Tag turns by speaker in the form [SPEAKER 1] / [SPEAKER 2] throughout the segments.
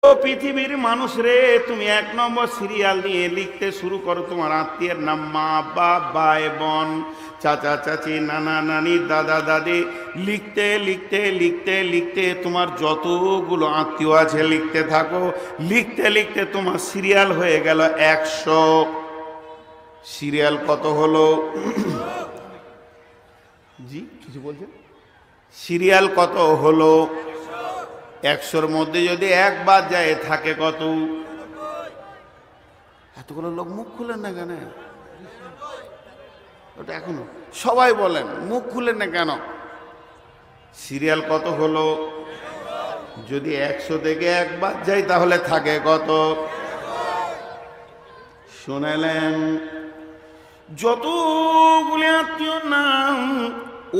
[SPEAKER 1] ও পৃথিবীর মানুষ রে, তুমি 1 নম্বর সিরিয়াল নিয়ে লিখতে শুরু করো তোমার আত্মীয়ের নাম, মা বাপ ভাই বোন চাচা চাচি নানা নানি দাদা দাদি, লিখতে লিখতে লিখতে লিখতে তোমার যতগুলো আত্মীয় আছে লিখতে থাকো। লিখতে লিখতে তোমার সিরিয়াল হয়ে গেল 100। সিরিয়াল কত হলো? জি কিছু বলছেন? সিরিয়াল কত হলো? 100-র মধ্যে যদি একবার যায় থাকে কত? এতগুলো লোক মুখ খুলেন না কেন? ওটা এখনো সবাই বলেন, মুখ খুলেন না কেন? সিরিয়াল কত হলো? যদি 100 থেকে একবার যাই তাহলে থাকে কত? শুনেলেন? যতগুলি আত্মীয় নাম,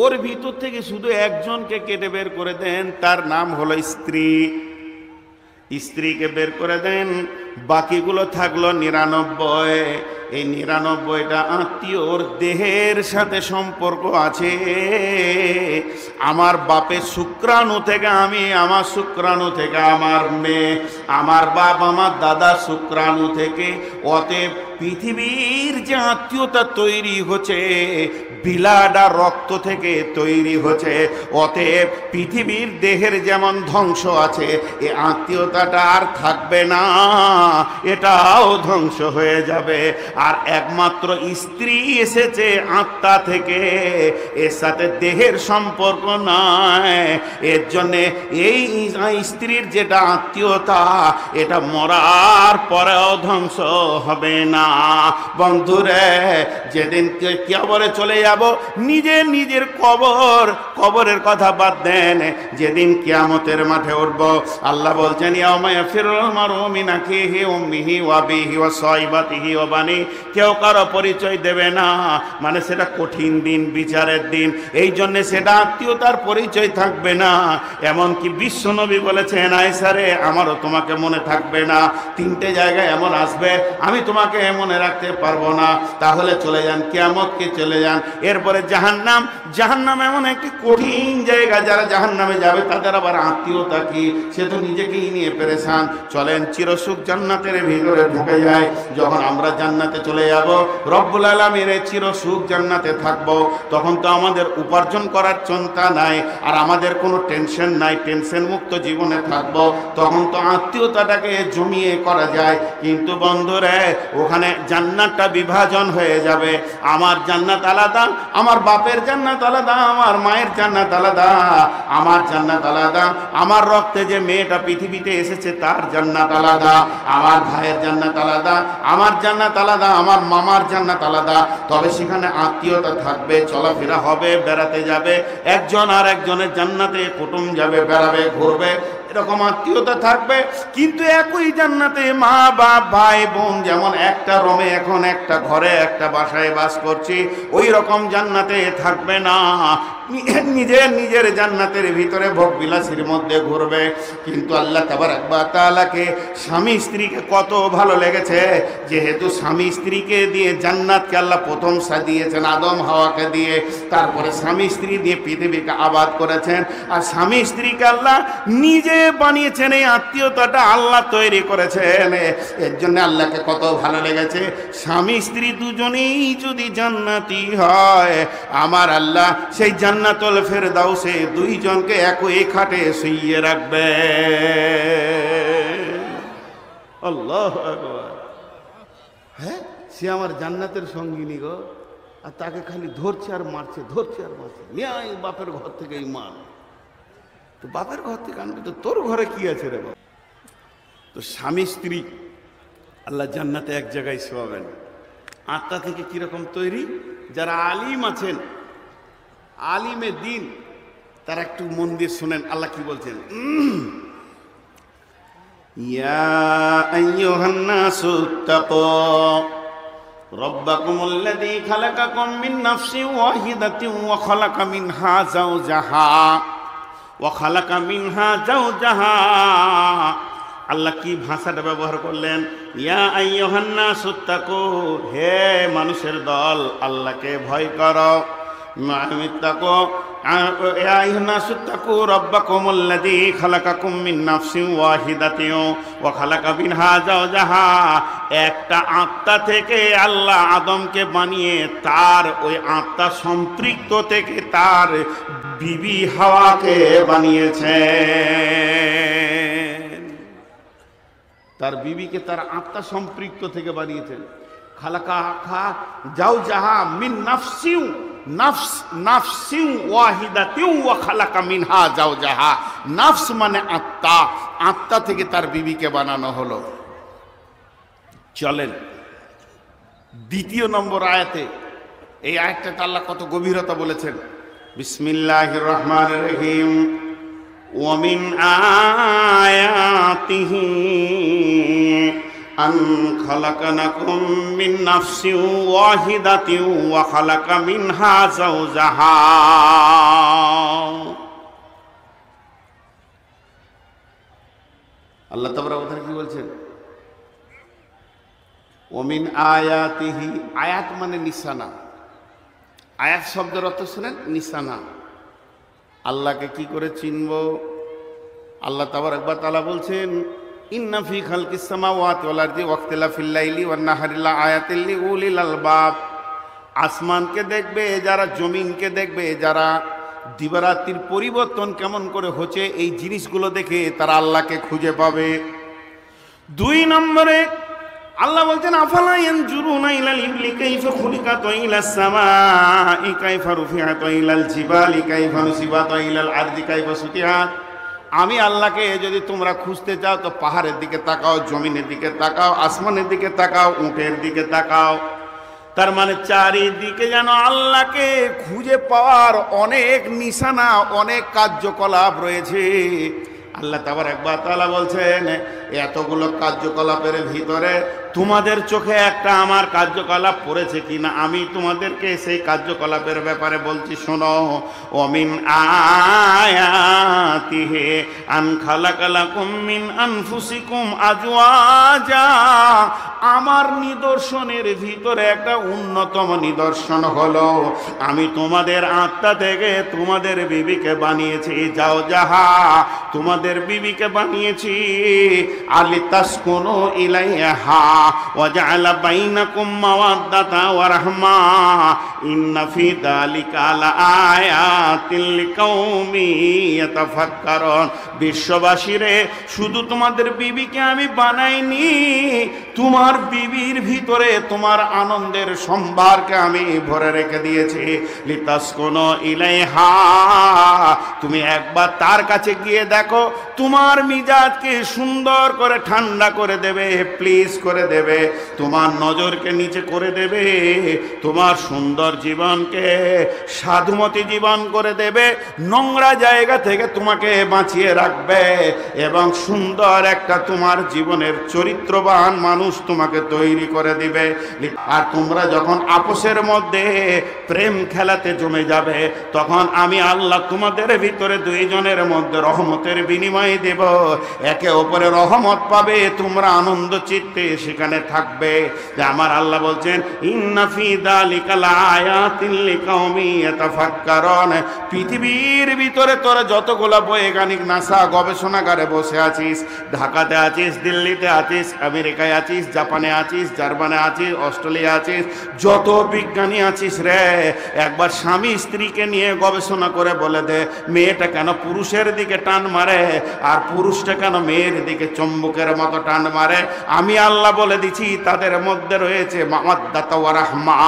[SPEAKER 1] ওর ভিতর থেকে শুধু একজনকে কেটে বের করে দেন, তার নাম হলো স্ত্রী। স্ত্রীকে বের করে দেন, বাকিগুলো থাকলো 99। এই 99টা আত্মীয়র দেহের সাথে সম্পর্ক আছে। আমার বাপের শুক্রাণু থেকে আমি, আমার শুক্রাণু থেকে আমার মেয়ে, আমার বাপ আমার দাদা শুক্রাণু থেকে। অতএব পৃথিবীর যে আত্মীয়তা তৈরি হচ্ছে বিলাড আর রক্ত থেকে তৈরি হচ্ছে। অতএব পৃথিবীর দেহের যেমন ধ্বংস আছে, এ আত্মীয়তাটা আর থাকবে না, এটাও ধ্বংস হয়ে যাবে। আর একমাত্র স্ত্রী এসেছে আত্মা থেকে, এর সাথে দেহের সম্পর্ক নাই। এর জন্যে এই স্ত্রীর যেটা আত্মীয়তা, এটা মরার পরেও ধ্বংস হবে না। বন্ধুরে, যেদিন কবরে চলে যাব, নিজের নিজের কবরের কথা বাদ দেন, যেদিন কিয়ামতের মাঠে উঠব, আল্লাহ বলছেন ইয়াউমা ইয়াফিরুল মারউ মিন আখিহি ওয়া উম্মিহি ওয়া আবিহি ওয়া সাহিবাতিহি ওয়া বানি। কেউ কারো পরিচয় দেবে না, মানে সেটা কঠিন দিন, বিচারের দিন। এই জন্যে সেটা আত্মীয়তার পরিচয় থাকবে না। এমনকি বিশ্বনবী বলেছেন, আয়েশা রে, আমারও তোমাকে মনে থাকবে না। 3টে জায়গায় এমন আসবে, আমি তোমাকে মনে রাখতে পারবো না। তাহলে চলে যান, কিয়ামতকে চলে যান। এরপরে জাহান্নাম। জাহান্নাম এমন একটি কঠিন জায়গা, যারা জাহান্নামে যাবে তাদের আবার আত্মীয়তা কি, সে তো নিজেকেই নিয়ে পেরেশান। চলেন চিরসুখ জান্নাতের ভিতরে ঢুকে যায়। যখন আমরা জান্নাতে চলে যাব, রব্বুল আলামিন চিরসুখ জান্নাতে থাকবো, তখন তো আমাদের উপার্জন করার চিন্তা নাই, আর আমাদের কোনো টেনশন নাই, টেনশন মুক্ত জীবনে থাকবো। তখন তো আত্মীয়তাটাকে জমিয়ে করা যায়। কিন্তু বন্ধুরে, ওখানে জান্নাতটা বিভাজন হয়ে যাবে। আমার জান্নাত আলাদা, আমার বাপের জান্নাত আলাদা, আমার মায়ের জান্নাত আলাদা, আমার জান্নাত আলাদা, আমার রক্তে যে মেয়েটা পৃথিবীতে এসেছে তার জান্নাত আলাদা, আমার ভাইয়ের জান্নাত আলাদা, আমার জান্নাত আলাদা, আমার মামার জান্নাত আলাদা। তবে সেখানে আত্মীয়তা থাকবে, চলাফেরা হবে, বেড়াতে যাবে, একজন আর একজনের জান্নাতে কুটুম যাবে, বেড়াবে, ঘুরবে, এরকম আত্মীয়তা থাকবে। কিন্তু একই জান্নাতে মা বাপ ভাই বোন যেমন একটা রুমে, এখন একটা ঘরে একটা বাসায় বাস করছি, ওই রকম জান্নাতে থাকবে না। নিজের নিজের জান্নাতের ভিতরে ভোগ বিলাসীর মধ্যে ঘুরবে। কিন্তু আল্লাহ তাবারক ওয়া তাআলাকে স্বামী স্ত্রীকে কত ভালো লেগেছে, যেহেতু স্বামী স্ত্রীকে দিয়ে জান্নাতকে আল্লাহ প্রথম সাজিয়েছেন আদম হাওয়াকে দিয়ে, তারপরে স্বামী স্ত্রী দিয়ে পৃথিবীকে আবাদ করেছেন, আর স্বামী স্ত্রীকে আল্লাহ নিজে বানিয়েছেন। এই আত্মীয়তাটা আল্লাহ তৈরি করেছেন। এর জন্য আল্লাহকে কত ভালো লেগেছে। স্বামী স্ত্রী দুজনেই যদি জান্নাতি হয়, আমার আল্লাহ সেই জান্নাতুল ফেরদাউসে দুইজনকে একই খাটে শুইয়ে রাখবে। আল্লাহু আকবার। হ্যাঁ, সে আমার জান্নাতের সঙ্গিনী গো, আর তাকে খালি ধরছে আর মারছে, ধরছে আর মারছে। নিয়ে বাপের ঘর থেকে ইমান, তো বাপের ঘর থেকে আনবি তো তোর ঘরে কি আছে রে বাবা? তো স্বামী স্ত্রী আল্লাহ জান্নাতে এক জায়গায় শোয়াবেন। আত্মা থেকে কিরকম তৈরি? যারা আলিম আছেন, আলিমে দিন, তারা একটু মন দিয়ে শুনেন আল্লাহ কি বলছেন। ইয়া আইয়ুহান নাসু তাকু রাব্বাকুমুল্লাযী খালাকাকুম মিন নাফসিন ওয়াহিদাতিন ওয়া খালাকা মিনহা যাওজাহা ওয়া খালাকা মিনহা যাওজাহা। আল্লাহ কি ভাষাটা ব্যবহার করলেন? ইয়া আইয়ুহান নাসু তাকু, হে মানুষের দল, আল্লাহকে ভয় করো। ইত্তাকু ইয়া আইয়ুহান্নাসু ইত্তাকু রাব্বাকুমুল্লাযী খালাকাকুম মিন নাফসিন ওয়াহিদাতিন ওয়া খালাকা মিনহা যাওজাহা। একটা আত্মা থেকে আল্লাহ আদমকে বানিয়ে তার ওই আত্মা সম্পৃক্ত থেকে তার বিবি হাওয়াকে বানিয়েছেন। তার বিবিকে তার আত্মা সম্পৃক্ত থেকে বানিয়েছেন। খালাকা যাওজাহা মিন নাফসিন নাফসিন ওয়াহিদাতিন ওয়া খালাকা মিনহা যাওজাহা। নাফস মানে আত্মা, আত্মা থেকে তার বিবিকে বানানো হলো। চলেন দ্বিতীয় নম্বর আয়াতে, এই আয়াতটা আল্লাহ কত গভীরতা বলেছেন। বিসমিল্লাহির রহমানির রহিম। ওয়া মিন আয়াতিহি আন খালাকানাকুম মিন নাফসিন ওয়াহিদাতিন ওয়া খালাকা মিনহা যাওজাহা। আল্লাহ তাবারক ওয়া তাআলা কি বলছেন? ওয়া মিন আয়াতিহি, আয়াত মানে নিশানা। আয়াত শব্দের অর্থ শুনেন, নিশানা। আল্লাহকে কি করে চিনব? আল্লাহ তাবারক ওয়া তাআলা বলছেন, ইন্না ফি খালকিস সামাওয়াতি ওয়াল আরদি ওয়া ইখতিলাফিল লাইলি ওয়ান নাহারি লাআয়াতিল লিউলিল আলবাব। আসমানকে দেখবে যারা, জমিনকে দেখবে যারা, দিবারাত্রির পরিবর্তন কেমন করে হচ্ছে এই জিনিসগুলো দেখে তারা আল্লাহকে খুঁজে পাবে। দুই নম্বরে আল্লাহ বলছেন, আফালা ইয়ানজুরুনা ইলাল ইবলি কাইফা খুলিকাত ওয়া ইলাস সামাই কাইফা রুফিআত ওয়া ইলাল জিবালি কাইফা নুসিবাত ওয়া ইলাল আরদি কাইফা সুতিহাত। আমি আল্লাহকে যদি তোমরা খুঁজতে চাও তো পাহাড়ের দিকে তাকাও, জমিনের দিকে তাকাও, আসমানের দিকে তাকাও, উটের দিকে তাকাও। তার মানে চারিদিকে যেন আল্লাহকে খুঁজে পাওয়ার অনেক নিশানা, অনেক কার্যকলাপ রয়েছে। আল্লাহ তাবারক ওয়া তাআলা বলছেন, এতগুলো কার্যকলাপের ভিতরে তোমাদের চোখে একটা আমার কার্যকলাপ পড়েছে কিনা আমি তোমাদেরকে সেই কার্যকলাপের ব্যাপারে বলছি, শোনো। ওমিন আয়াতিহি আন খালাকা লাকুম মিন আনফুসিকুম আজওয়াজা। আমার নিদর্শনের ভিতরে একটা অন্যতম নিদর্শন হলো আমি তোমাদের আত্মা থেকে তোমাদের বিবিকে বানিয়েছি। যাও যাহা, তোমাদের বিবিকে বানিয়েছি। আলিতাসকুনু ইলাইহা ওয়া জাআলা বাইনাকুম মাওয়াদ্দাতা ওয়া রাহমা ইন্না ফি যালিকা লাআয়াতিন লিকাউমি ইয়াতাফাক্কারুন। বিশ্ববাসীরে, শুধু তোমাদের বিবিকে আমি বানাইনি, তোমার বিবির ভিতরে তোমার আনন্দের সম্ভারকে আমি ভরে রেখে দিয়েছি। লিতাসকুনু ইলাইহা, তুমি একবার তার কাছে গিয়ে দেখো, তোমার মিজাজকে সুন্দর করে ঠান্ডা করে দেবে, প্লিজ করে দেবে, তোমার নজরকে নিচে করে দেবে, তোমার সুন্দর জীবনকে সাধুমতি জীবন করে দেবে, নোংরা জায়গা থেকে তোমাকে বাঁচিয়ে রাখবে এবং সুন্দর একটা তোমার জীবনের চরিত্রবান মানুষ তোমাকে তৈরি করে দিবে। আর তোমরা যখন আপোষের মধ্যে প্রেম খেলাতে জমে যাবে, তখন আমি আল্লাহ তোমাদের ভিতরে দুইজনের মধ্যে রহমতের বিনিময় দেব। একে অপরের রহমত পাবে, তোমরা আনন্দ চিত্তে সেখানে থাকবে। যে আমার আল্লাহ বলছেন, ইন্না ফি যালিকা লাআয়াতিন লিকাউমি ইয়াতাফাক্কারুন। পৃথিবীর ভিতরে তোরা যতগুলো বৈজ্ঞানিক নাসা গবেষণাগারে বসে আছিস, ঢাকাতে আছিস, দিল্লিতে আছিস, আমেরিকায় আছিস, জাপানে আছিস, জার্মানে আছিস, অস্ট্রেলিয়া আছিস, যত বিজ্ঞানী আছিস রে, একবার স্বামী স্ত্রীকে নিয়ে গবেষণা করে বলে দে, মেয়েটা কেন পুরুষের দিকে টান মারে আর পুরুষটা কেন মেয়ের দিকে চম্বুকের মতো টান মারে। আমি আল্লাহ বলে দিচ্ছি, তাদের মধ্যে রয়েছে মাওয়াদ্দাতা ওয়া রাহমা।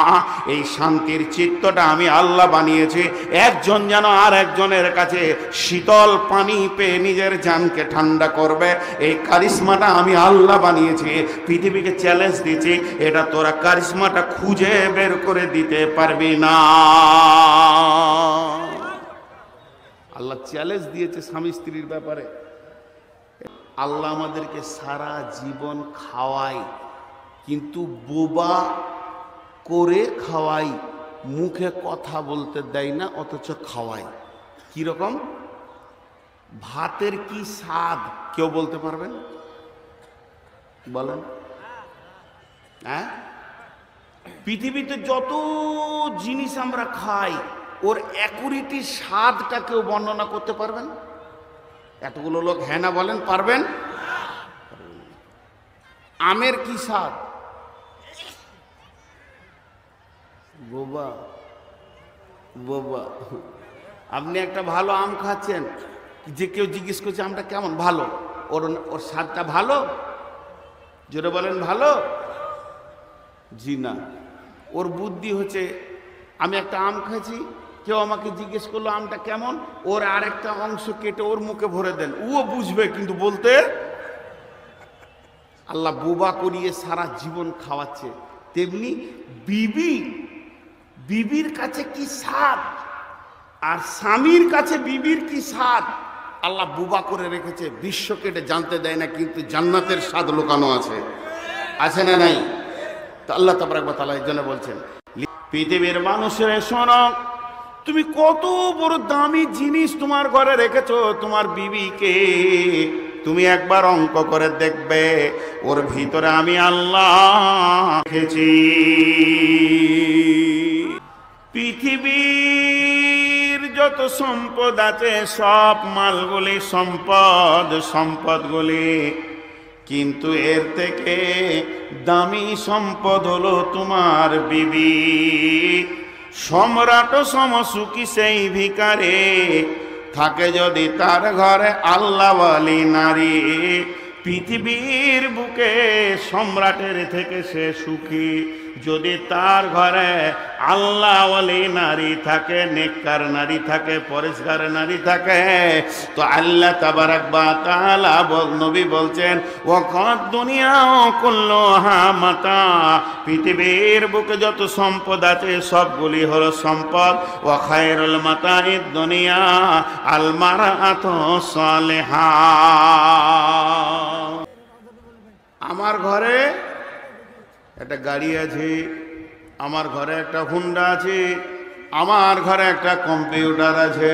[SPEAKER 1] এই শান্তির চিত্তটা আমি আল্লাহ বানিয়েছি। একজন যেন আর একজনের কাছে শীতল পানি পেয়ে নিজের জানকে ঠান্ডা করবে, এই কারিশমাটা আমি আল্লাহ বানিয়েছি। পৃথিবীকে চ্যালেঞ্জ দিচ্ছি, এটা তোরা কারিশমাটা খুঁজে বের করে দিতে পারবি না। আল্লাহ চ্যালেঞ্জ দিয়েছে স্বামী স্ত্রীর ব্যাপারে। আল্লাহ আমাদেরকে সারা জীবন খাওয়ায়, কিন্তু বোবা করে খাওয়াই, মুখে কথা বলতে দেয় না, অথচ খাওয়াই। কিরকম? ভাতের কি স্বাদ কেউ বলতে পারবেন? বলেন। হ্যাঁ, পৃথিবীতে যত জিনিস আমরা খাই, ওর অ্যাকুরিটি স্বাদটা কেউ বর্ণনা করতে পারবেন? এতগুলো লোক হ্যাঁ না বলেন, পারবেন? আমের কি স্বাদ? বোবা বোবা, আপনি একটা ভালো আম খাচ্ছেন, যে কেউ জিজ্ঞেস করছে আমটা কেমন, ভালো, ওর ওর স্বাদটা ভালো? জোরে বলেন ভালো? জি না। ওর বুদ্ধি হচ্ছে, আমি একটা আম খাচ্ছি, কেউ আমাকে জিজ্ঞেস করলো আমটা কেমন, ওর আরেকটা অংশ কেটে ওর মুখে ভরে দেন, ও বুঝবে কিন্তু বলতে। আল্লাহ বোবা করিয়ে সারা জীবন খাওয়াচ্ছে। তেমনি বিবির কাছে কি স্বাদ, আর স্বামীর কাছে বিবির কি স্বাদ আল্লাহ বোবা করে রেখেছে। বিশ্ব কেটে জানতে দেয় না, কিন্তু জান্নাতের স্বাদ লুকানো আছে, আছে না নাই? তো আল্লাহ তাবারক ওয়া তাআলা এর জন্য বলছেন, পৃথিবীর মানুষের শোনো, তুমি কত বড় দামি জিনিস তোমার ঘরে রেখেছো, তোমার বিবিকে তুমি একবার অঙ্ক করে দেখবে, ওর ভিতরে আমি আল্লাহ রেখেছি। পৃথিবীর যত সম্পদ আছে সব মালগুলি সম্পদগুলি, কিন্তু এর থেকে দামি সম্পদ হলো তোমার বিবি। সম্রাট সমসুখী সেই ভিখারে থাকে যদি তার ঘরে আল্লাহওয়ালি নারী। পৃথিবীর বুকে সম্রাটের থেকে সে সুখী যদি তার ঘরে আল্লাহওয়ালি নারী থাকে, নেককার নারী থাকে, পরিষ্কার নারী থাকে। তো আল্লাহ তাবারক ওয়া তাআলা নবী বলছেন, ওয়াকাদ দুনিয়া কুল্লুহা মাতা, পৃথিবীর বুকে যত সম্পদ আছে সবগুলি হলো সম্পদ। ওয়া খায়রুল মাতাইদ দুনিয়া আল মারআতু সালিহা। আমার ঘরে একটা গাড়ি আছে, আমার ঘরে একটা হুন্ডা আছে, আমার ঘরে একটা কম্পিউটার আছে,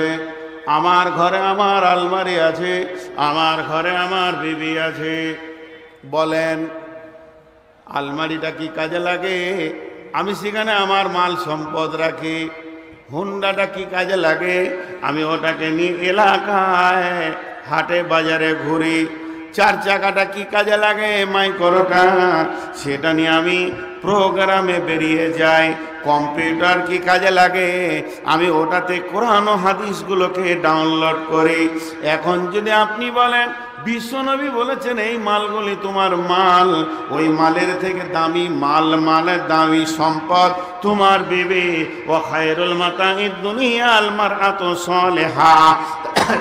[SPEAKER 1] আমার ঘরে আমার আলমারি আছে, আমার ঘরে আমার বিবি আছে। বলেন আলমারিটা কি কাজে লাগে? আমি সেখানে আমার মাল সম্পদ রাখি। হুন্ডাটা কি কাজে লাগে? আমি ওটাকে নিয়ে এলাকায় হাটে বাজারে ঘুরি। চার চাকাটা কি কাজে লাগে? মাইক্রোটা, সেটা নিয়ে আমি প্রোগ্রামে বেরিয়ে যাই। কম্পিউটার কি কাজে লাগে? আমি ওটাতে কোরআন ও হাদিসগুলোকে ডাউনলোড করি। এখন যদি আপনি বলেন বিশ্বনবী বলেছেন এই মালগুলি তোমার মাল, ওই মালের থেকে দামি মাল, মালের দামি সম্পদ তোমার বিবি। ওয়া খায়রুল মাতাইদ দুনিয়া আল মারআতু সালিহা,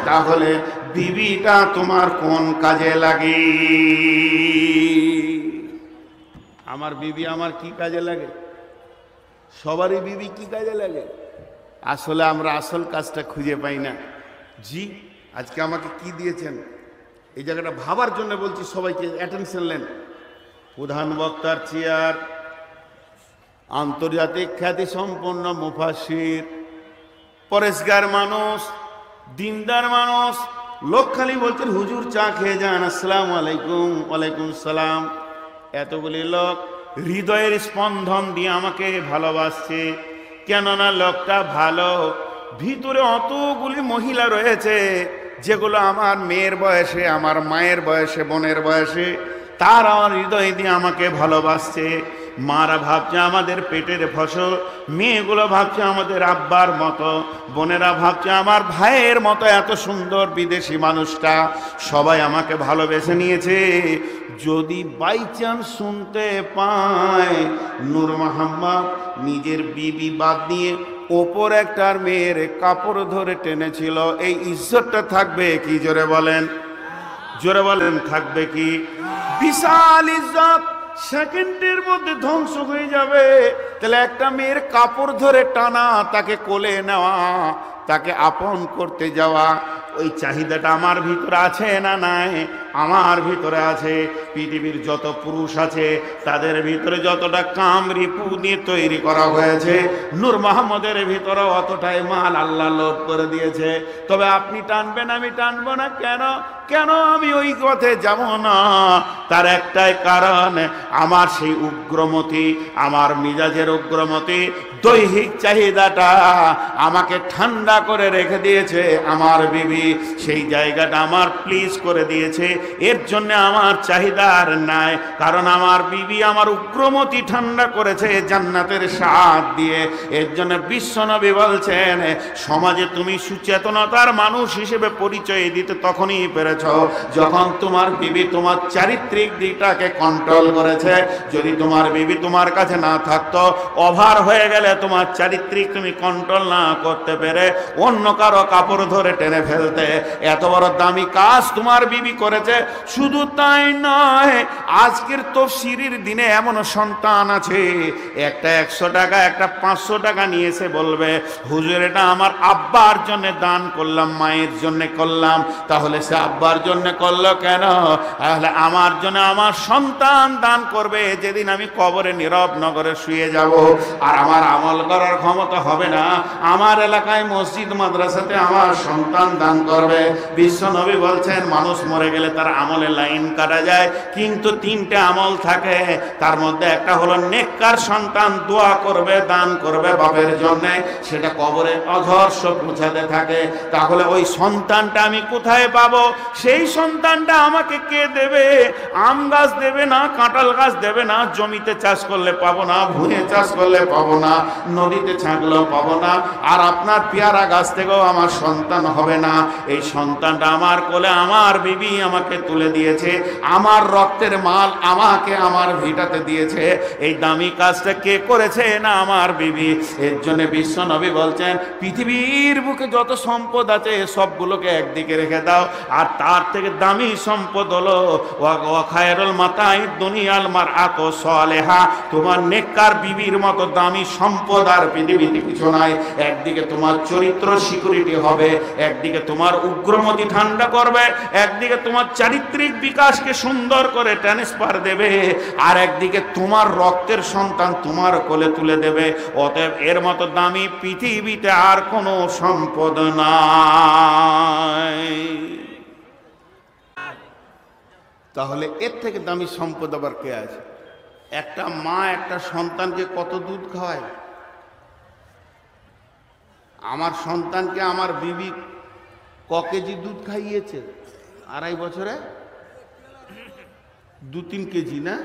[SPEAKER 1] তাহলে বিবিটা তোমার কোন কাজে লাগে? আমার বিবি আমার কি কাজে লাগে? সবারই বিবি কি কাজে লাগে? আসলে আমরা আসল কাজটা খুঁজে পাই না। জি, আজকে আমাকে কি দিয়েছেন এই জায়গাটা ভাবার জন্য বলছি, সবাইকে অ্যাটেনশন নেন। প্রধান বক্তার চেয়ার, আন্তর্জাতিক খ্যাতি সম্পন্ন মুফাসসির, পরেশগার মানুষ, দিনদার মানুষ, লোক খালি বলছেন হুজুর চা খেয়ে যান, আসসালামু আলাইকুম। ওয়ালাইকুম সালাম। এতগুলি লোক হৃদয়ের স্পন্দন দিয়ে আমাকে ভালোবাসছে, কেননা লোকটা ভালো। ভিতরে অতগুলি মহিলা রয়েছে যেগুলো আমার মেয়ের বয়সে, আমার মায়ের বয়সে, বোনের বয়সে, তারা আমার হৃদয় দিয়ে আমাকে ভালোবাসছে। মারা ভাবছে আমাদের পেটের ফসল, মেয়েগুলো ভাবছে আমাদের আব্বার মতো, বোনেরা ভাবছে আমার ভাইয়ের মতো। এত সুন্দর বিদেশি মানুষটা, সবাই আমাকে ভালোবেসে নিয়েছে। যদি বাই চান্স শুনতে পায় নূর মোহাম্মদ নিজের বিবি বাদ দিয়ে ওপর একটার মেয়ের কাপড় ধরে টেনেছিল, এই ইজ্জতটা থাকবে কি? জোরে বলেন, জোরে বলেন, থাকবে কি? বিশাল ইজ্জত সেকেন্ডের মধ্যে ধ্বংস হয়ে যাবে। তাহলে একটা মেয়ের কাপড় ধরে টানা, তাকে কোলে নেওয়া, তাকে আপন করতে যাওয়া, ওই চাহিদাটা আমার ভিতরে আছে না নাই? আমার ভিতরে আছে। পৃথিবীর যত পুরুষ আছে তাদের ভিতরে যতটা কামরিপু দিয়ে তৈরি করা হয়েছে, নূর মোহাম্মদের ভিতরে অতটাই মাল আল্লাহ লোড করে দিয়েছে। তবে আপনি টানবেন, আমি টানবো না। কেন? কেন আমি ওই পথে যাব না? তার একটাই কারণ, আমার সেই উগ্রমতি, আমার মিজাজের উগ্রমতি, দৈহিক চাহিদাটা আমাকে ঠান্ডা করে রেখে দিয়েছে আমার বিবি। সেই জায়গাটা আমার প্লিজ করে দিয়েছে, এর জন্য আমার চাহিদা আর নাই। কারণ আমার বিবি আমার উগ্রমতি ঠান্ডা করেছে জান্নাতের স্বাদ দিয়ে। এর জন্য বিশ্বনবী বলছেন, সমাজে তুমি সুচেতনতার মানুষ হিসেবে পরিচয় দিতে তখনই পেরেছ যখন তোমার বিবি তোমার চারিত্রিক দিকটাকে কন্ট্রোল করেছে। যদি তোমার বিবি তোমার কাছে না থাকতো, ওভার হয়ে গেলে তোমার চারিত্রিক তুমি কন্ট্রোল না করতে পেরে অন্য কারো কাপড় ধরে টেনে ফেলতে। এত বড় দামি কাজ তোমার বিবি করেছে। শুধু তাই নয়, আজকের তাফসীরের দিনে এমন সন্তান আছে, একটা 100 টাকা একটা 500 টাকা নিয়েছে, বলবে হুজুর এটা আমার আব্বার জন্য দান করলাম, মায়ের জন্য করলাম। তাহলে সে আব্বার জন্য করলো কেন? তাহলে আমার জন্য আমার সন্তান দান করবে যেদিন আমি কবরে নীরব নগরে শুয়ে যাব, আর আমার আমল করার ক্ষমতা হবে না। আমার এলাকায় মসজিদ মাদ্রাসাতে আমার সন্তান দান করবে। বিশ্বনবী বলছেন, মানুষ মরে গেলে তার আমলের লাইন কাটা যায়, কিন্তু 3টে আমল থাকে, তার মধ্যে একটা হলো নেককার সন্তান দোয়া করবে, দান করবে বাপের জন্য, সেটা কবরে অধর্ষ পৌঁছাতে থাকে। তাহলে ওই সন্তানটা আমি কোথায় পাবো? সেই সন্তানটা আমাকে কে দেবে? আম গাছ দেবে না, কাঁঠাল গাছ দেবে না, জমিতে চাষ করলে পাবো না, ভুঁয়ে চাষ করলে পাবো না, নদীতে ছাঁকলেও পাবো না, আর আপনার পেয়ারা গাছ থেকেও আমার সন্তান হবে না। এই সন্তানটা আমার কোলে আমার বিবি আমাকে তুলে দিয়েছে, আমার রক্তের মাল আমাকে আমার ভিটাতে দিয়েছে। এই দামি কাজটা কে করেছে? না আমার বিবি। এর জন্য বিশ্বনবী বলছেন, পৃথিবীর বুকে যত সম্পদ আছে সবগুলোকে একদিকে রেখে দাও, আর তার থেকে দামি সম্পদ হলো ওয়া খায়রুল মাতাঈদ দুনিয়াল মারআতু সালেহা। তোমার নেককার বিবির মতো দামি সম্পদ আর পৃথিবীতে কিছু নাই। একদিকে তোমার চরিত্র সিকিউরিটি হবে, একদিকে তোমার উগ্রমতি ঠান্ডা করবে, একদিকে তোমার চারিত্রিক বিকাশকে সুন্দর করে ট্রান্সফার দেবে, আর একদিকে তোমার রক্তের সন্তান তোমার কোলে তুলে দেবে। অতএব এর মতো দামি পৃথিবীতে আর কোনো সম্পদ নাই। তাহলে এর থেকে দামি সম্পদ আবার কে আছে? একটা মা একটা সন্তানকে কত দুধ খাওয়ায়? আমার সন্তানকে আমার বিবি ক কেজি দুধ খাইয়েছে? 2.5 বছরে 2-3 কেজি না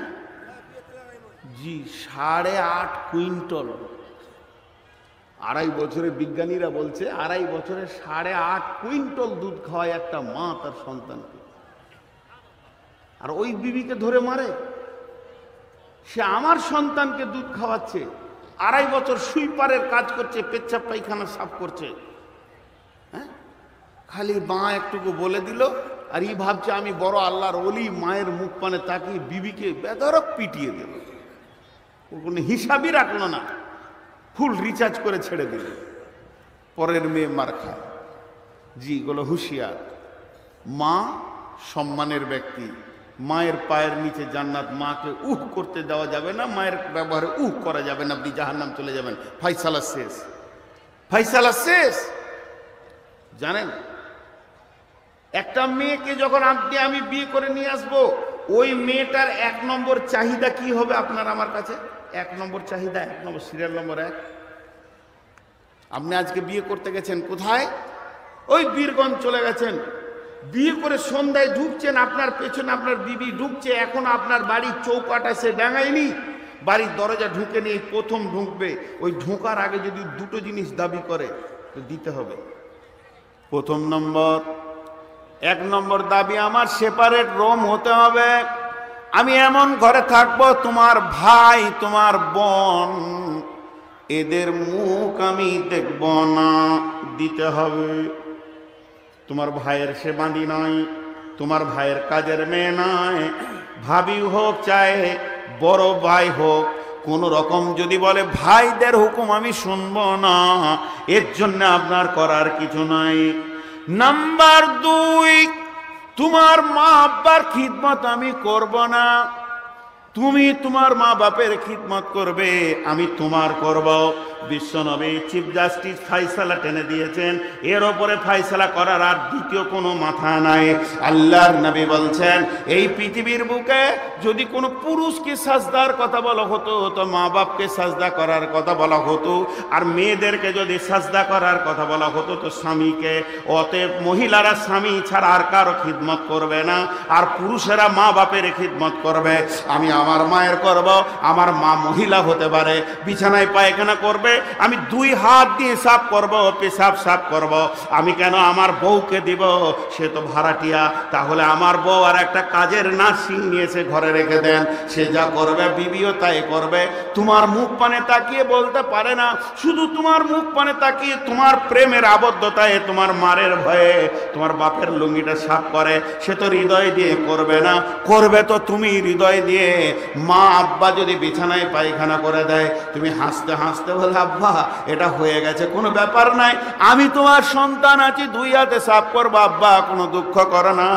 [SPEAKER 1] জি, 8.5 কুইন্টল। 2.5 বছরে বিজ্ঞানীরা বলছে 2.5 বছরে 8.5 কুইন্টল দুধ খাওয়ায় একটা মা তার সন্তানকে। আর ওই বিবিকে ধরে মারে। সে আমার সন্তানকে দুধ খাওয়াচ্ছে, 2.5 বছর সুইপারের কাজ করছে, পেচ্ছাপ পায়খানা সাফ করছে। হ্যাঁ, খালি মা একটুকু বলে দিল, আর ই ভাবছে আমি বড় আল্লাহর ওলি, মায়ের মুখ পানে তাকিয়ে বিবিকে বেধড়ক পিটিয়ে দিল। ও কোনো হিসাবই রাখলো না, ফুল রিচার্জ করে ছেড়ে দিল। পরের মেয়ে মার খায়। জি, এগুলো হুঁশিয়ার। মা সম্মানের ব্যক্তি, মায়ের পায়ের নিচে জান্নাত। মাকে উহ করতে দেওয়া যাবে না, মায়ের ব্যবহারে উহ করা যাবে না, আপনি জাহান্নাম চলে যাবেন। ফাইসালা শেষ, ফাইসালা শেষ। জানেন, একটা মেয়েকে যখন আমি বিয়ে করে নিয়ে আসবো, ওই মেয়েটার 1 নম্বর চাহিদা কি হবে আপনার আমার কাছে? 1 নম্বর চাহিদা, 1 নম্বর সিরিয়াল নম্বর 1। আপনি আজকে বিয়ে করতে গেছেন কোথায়? ওই বীরগঞ্জ চলে গেছেন, বিয়ে করে সন্ধ্যায় ঢুকছেন, আপনার পেছনে আপনার বিবি ঢুকছে, এখন আপনার বাড়ির চৌকাটা সে ডাঙায়নি, বাড়ির দরজা ঢুকে নিয়ে প্রথম ঢুকবে। ওই ঢোকার আগে যদি 2টো জিনিস দাবি করে তো দিতে হবে। প্রথম নম্বর, 1 নম্বর দাবি, আমার সেপারেট রুম হতে হবে। আমি এমন ঘরে থাকবো, তোমার ভাই তোমার বোন এদের মুখ আমি দেখব না, দিতে হবে। তোমার ভাইয়ের সে বাঁধি নয়, তোমার ভাইয়ের কাজের মেয়ে নয়, ভাবি হোক চাই বড় ভাই হোক, কোন রকম যদি বলে ভাইদের হুকুম আমি শুনবো না, এর জন্য আপনার করার কিছু নাই। নাম্বার 2, তোমার মা আব্বার খিদমত আমি করব না, তুমি তোমার মা বাপের খিদমত করবে, আমি তোমার করব। বিশ্বনবী চিফ জাস্টিস ফায়সালা টেনে দিয়েছেন, এর ওপরে ফায়সালা করার আর দ্বিতীয় কোনো মাথা নাই। আল্লাহর নবী বলছেন, এই পৃথিবীর বুকে যদি কোনো পুরুষকে সাজদার কথা বলা হতো তো মা বাপকে সাজদা করার কথা বলা হতো, আর মেয়েদেরকে যদি সাজদা করার কথা বলা হতো তো স্বামীকে। অতএব মহিলারা স্বামী ছাড়া আর কারো খিদমত করবে না, আর পুরুষেরা মা বাপের খিদমত করবে। আমি আমার মায়ের করব, আমার মা মহিলা হতে পারে, বিছানায় পায়খানা করবে, আমি 2 হাত দিয়ে সাফ করব, পেশাব সাফ করব। আমি কেন আমার বউকে দিব? সে তো ভাড়াটিয়া। তাহলে আমার বউ আর একটা কাজের নার্সিং নিয়েছে, ঘরে রেখে দেন, সে যা করবে বিবিও তাই করবে। তোমার মুখ পানে তাকিয়ে বলতে পারে না, শুধু তোমার মুখ পানে তাকিয়ে তোমার প্রেমের আবদ্ধতায়, তোমার মারের ভয়ে তোমার বাপের লুঙ্গিটা সাফ করে, সে তো হৃদয় দিয়ে করবে না, করবে তো তুমি হৃদয় দিয়ে। মা আব্বা যদি বিছানায় পায়খানা করে দেয়, তুমি হাসতে হাসতে বলে, আব্বা এটা হয়ে গেছে, কোনো ব্যাপার নাই, আমি তোমার সন্তান আছি, 2 হাতে সাফ করবো, আব্বা কোনো দুঃখ করো না।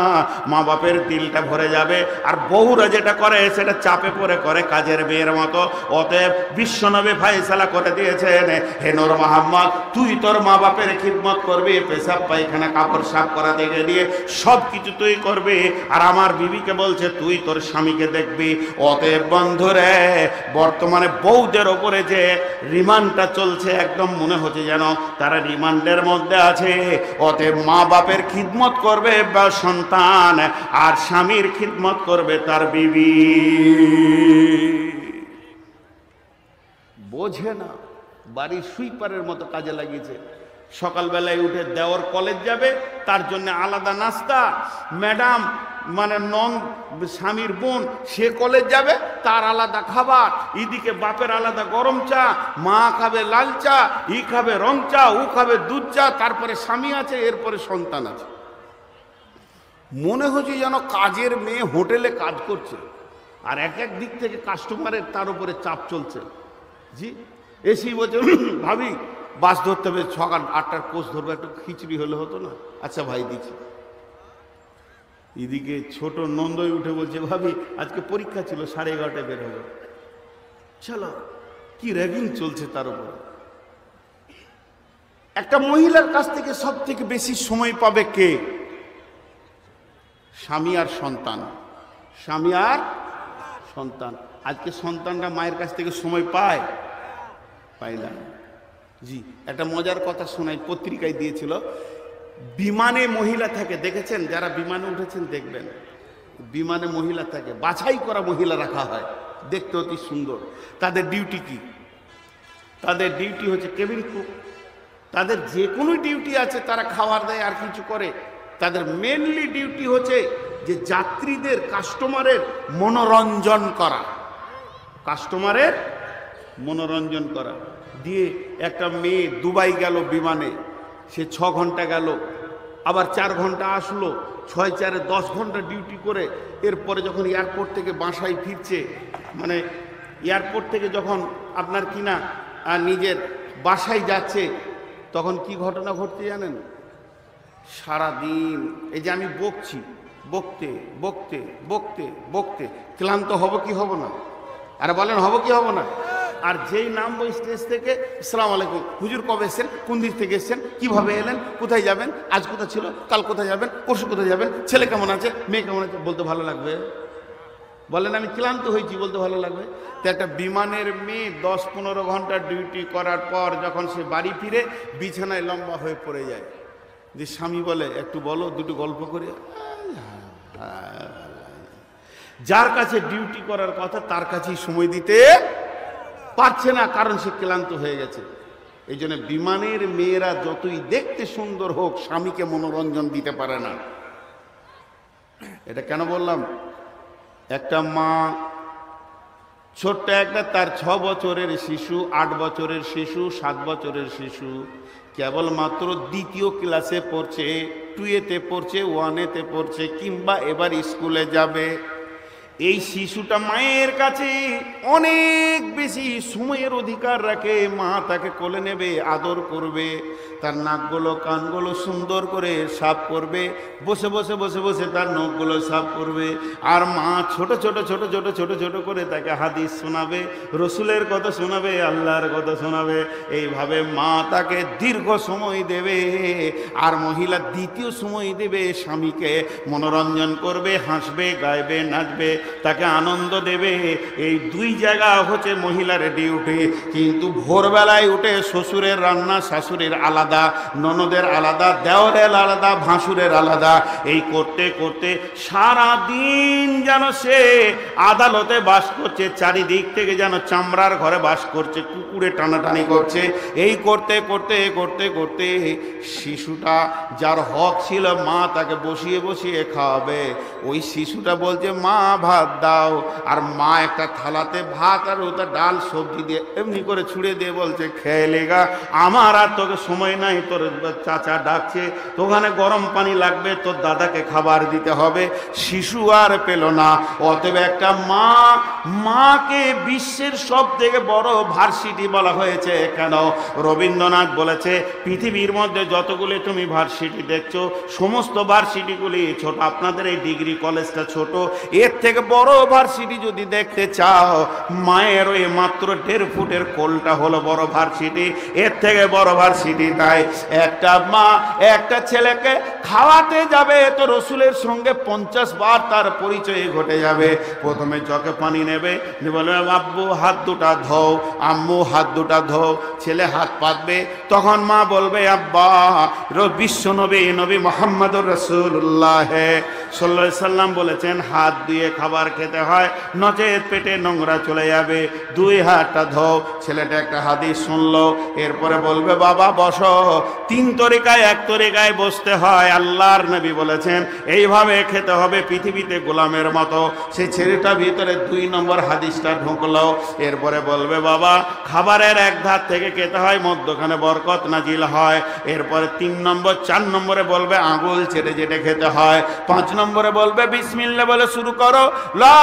[SPEAKER 1] মা বাপের দিলটা ভরে যাবে। আর বহুরা যেটা করে সেটা চাপে পড়ে করে, কাজের মেয়ের মতো। অতএব বিশ্বনবী ফায়সালা করে দিয়েছেন, হে নূর মুহাম্মদ, তুই তোর মা বাপের খিদমত করবি, পেশাব পায়খানা কাপড় সাফ করা থেকে দিয়ে সব কিছু তুই করবি। আর আমার বিবিকে বলছে তুই তোর স্বামীকে দেখবি। অতএব বন্ধুরে, বর্তমানে বউদের ওপরে যে রিমান্ডটা চলছে, একদম মনে হচ্ছে যেন তারা রিমান্ডের মধ্যে আছে। অতএব মা বাপের খিদমত করবে বা সন্তান, আর স্বামীর খিদমত করবে তার বিবি। বোঝে না, বাড়ির সুইপারের মতো কাজে লাগিয়েছে। সকালবেলায় উঠে দেওর কলেজ যাবে, তার জন্য আলাদা নাস্তা। ম্যাডাম মানে নন স্বামীর বোন, সে কলেজ যাবে, তার আলাদা খাবার। এদিকে বাপের আলাদা গরম চা, মা খাবে লাল চা, ই খাবে রং চা, ও খাবে দুধ চা, তারপরে স্বামী আছে, এরপরে সন্তান আছে। মনে হচ্ছে যেন কাজের মেয়ে হোটেলে কাজ করছে, আর এক এক দিক থেকে কাস্টমারের তার উপরে চাপ চলছে। জি, এসি বলছে, ভাবি বাস ধরতে হবে, সকাল 8টার কোচ ধরবে, একটু খিচুড়ি হলে হতো না? আচ্ছা ভাই দিচ্ছি। এদিকে ছোট নন্দই উঠে বলছে, ভাবি আজকে পরীক্ষা ছিল, 11:30টায় বের হবে। চলো, কি র্যাগিং চলছে তার উপরে। একটা মহিলার কাছ থেকে সব থেকে বেশি সময় পাবে কে? স্বামী আর সন্তান। স্বামী আর সন্তান। আজকে সন্তানরা মায়ের কাছ থেকে সময় পায়? পায় না। জি, একটা মজার কথা শোনাই, পত্রিকায় দিয়েছিল। বিমানে মহিলা থাকে, দেখেছেন? যারা বিমানে উঠেছেন দেখবেন, বিমানে মহিলা থাকে, বাছাই করা মহিলা রাখা হয়, দেখতে অতি সুন্দর। তাদের ডিউটি কি? তাদের ডিউটি হচ্ছে কেবিন কুক। তাদের যে কোনো ডিউটি আছে, তারা খাবার দেয় আর কিছু করে। তাদের মেনলি ডিউটি হচ্ছে যে যাত্রীদের, কাস্টমারের মনোরঞ্জন করা, কাস্টমারের মনোরঞ্জন করা। দিয়ে একটা মেয়ে দুবাই গেল বিমানে, সে 6 ঘন্টা গেল, আবার 4 ঘন্টা আসলো, 6 4 10 ঘন্টা ডিউটি করে এরপরে যখন এয়ারপোর্ট থেকে বাসায় ফিরছে, মানে এয়ারপোর্ট থেকে যখন আপনার কিনা নিজের বাসায় যাচ্ছে, তখন কি ঘটনা ঘটছে জানেন? সারাদিন এই যে আমি বকছি, বকতে বকতে বকতে বকতে ক্লান্ত হব কি হব না? আরে বলেন, হব কি হব না? আর যেই নামবো স্টেজ থেকে, আসসালামু আলাইকুম, হুজুর কবে এসছেন, কোন দিক থেকে এসছেন, কিভাবে এলেন, কোথায় যাবেন, আজ কোথায় ছিল, কাল কোথায় যাবেন, পরশু কোথায় যাবেন, ছেলে কেমন আছে, মেয়ে কেমন আছে, বলতে ভালো লাগবে? বলেন আমি ক্লান্ত হয়েছি, বলতে ভালো লাগবে? তো একটা বিমানের মেয়ে 10-15 ঘন্টা ডিউটি করার পর যখন সে বাড়ি ফিরে, বিছানায় লম্বা হয়ে পড়ে যায়। যে স্বামী বলে, একটু বলো, দুটো গল্প করে। যার কাছে ডিউটি করার কথা, তার কাছেই সময় দিতে পারছে না, কারণ সে ক্লান্ত হয়ে গেছে। এই জন্য বিমানের মেয়েরা যতই দেখতে সুন্দর হোক, স্বামীকে মনোরঞ্জন দিতে পারে না। এটা কেন বললাম? একটা মা, ছোট্ট একটা, তার 6 বছরের শিশু, 8 বছরের শিশু, 7 বছরের শিশু, কেবলমাত্র 2য় ক্লাসে পড়ছে, 2 এতে পড়ছে, 1 এতে পড়ছে, কিংবা এবার স্কুলে যাবে। এই শিশুটা মায়ের কাছে অনেক বেশি সময়ের অধিকার রাখে। মা তাকে কোলে নেবে, আদর করবে, তার নাকগুলো কানগুলো সুন্দর করে সাফ করবে, বসে বসে বসে বসে তার নখগুলো সাফ করবে। আর মা ছোট ছোট ছোট ছোট ছোট ছোট করে তাকে হাদিস শোনাবে, রসুলের কথা শোনাবে, আল্লাহর কথা শোনাবে। এইভাবে মা তাকে দীর্ঘ সময় দেবে। আর মহিলা দ্বিতীয় সময় দেবে স্বামীকে, মনোরঞ্জন করবে, হাসবে, গাইবে, নাচবে, তাকে আনন্দ দেবে। এই দুই জায়গা হচ্ছে মহিলার ডিউটি। কিন্তু ভোরবেলায় উঠে শ্বশুরের রান্না শাশুড়ির আলাদা, ননদের আলাদা, দেওরের আলাদা, ভাসুরের আলাদা, এই করতে করতে সারা দিন যেন সে আদালতে বাস করছে, চারিদিক থেকে যেন চামড়ার ঘরে বাস করছে, কুকুরে টানাটানি করছে। এই করতে করতে করতে করতে শিশুটা যার হক ছিল মা তাকে বসিয়ে বসিয়ে খাওয়াবে, ওই শিশুটা বলছে মা ভাত দাও। আর মা একটা থালাতে ভাত আর ওটা ডাল সবজি দিয়ে এমনি করে ছুঁড়ে দিয়ে বলছে খেয়ে লেগা, আমার আর তোকে সময় নাই, তোর চাচা ডাকছে, তো ওখানে গরম পানি লাগবে, তোর দাদাকে খাবার দিতে হবে। শিশু আর পেল না। অতএব একটা মাকে বিশ্বের সব থেকে বড় ভার্সিটি বলা হয়েছে। কেন? রবীন্দ্রনাথ বলেছে পৃথিবীর মধ্যে যতগুলি তুমি ভার্সিটি দেখছো সমস্ত ভার্সিটিগুলি ছোট, আপনাদের এই ডিগ্রি কলেজটা ছোট, এর থেকে বড় ভার্সিটি যদি দেখতে চাও মায়ের ওই মাত্র 1.5 ফুটের কোলটা হলো বড় ভার্সিটি। এর থেকে বড় ভার্সিটি তাই একটা মা একটা ছেলেকে খাওয়াতে যাবে তো রসুলের সঙ্গে 50 বার তার পরিচয় ঘটে যাবে। প্রথমে চকে পানি নেবে, বলবে আব্বু হাত দুটা ধোও, আম্মু হাত দুটা ধোও, ছেলে হাত পাতবে, তখন মা বলবে আব্বা বিশ্ব নবী মুহাম্মদুর রাসূলুল্লাহ সাল্লাল্লাহু আলাইহি সাল্লাম বলেছেন হাত দিয়ে খাবার খেতে হয়, নচেত পেটে নোংরা চলে যাবে, 2 হাতটা ধোও। ছেলেটা একটা হাদিস শুনলো, এরপরে বলবে বাবা বসো, 3 তরিকায় 1 তরিকায় বসতে হয়, আল্লাহর নবী বলেছেন এইভাবে খেতে হবে পৃথিবীতে গোলামের মতো। সেই ছেলেটা ভিতরে 2 নম্বর হাদিসটা ঢুকলো। এরপরে বলবে বাবা খাবারের এক ধার থেকে খেতে হয়, মধ্যখানে বরকত নাজিল হয়। এরপরে 3 নম্বর 4 নম্বরে বলবে আঙুল চেটে চেটে খেতে হয়, 5 নম্বরে বলবে বিসমিল্লাহ বলে শুরু করো,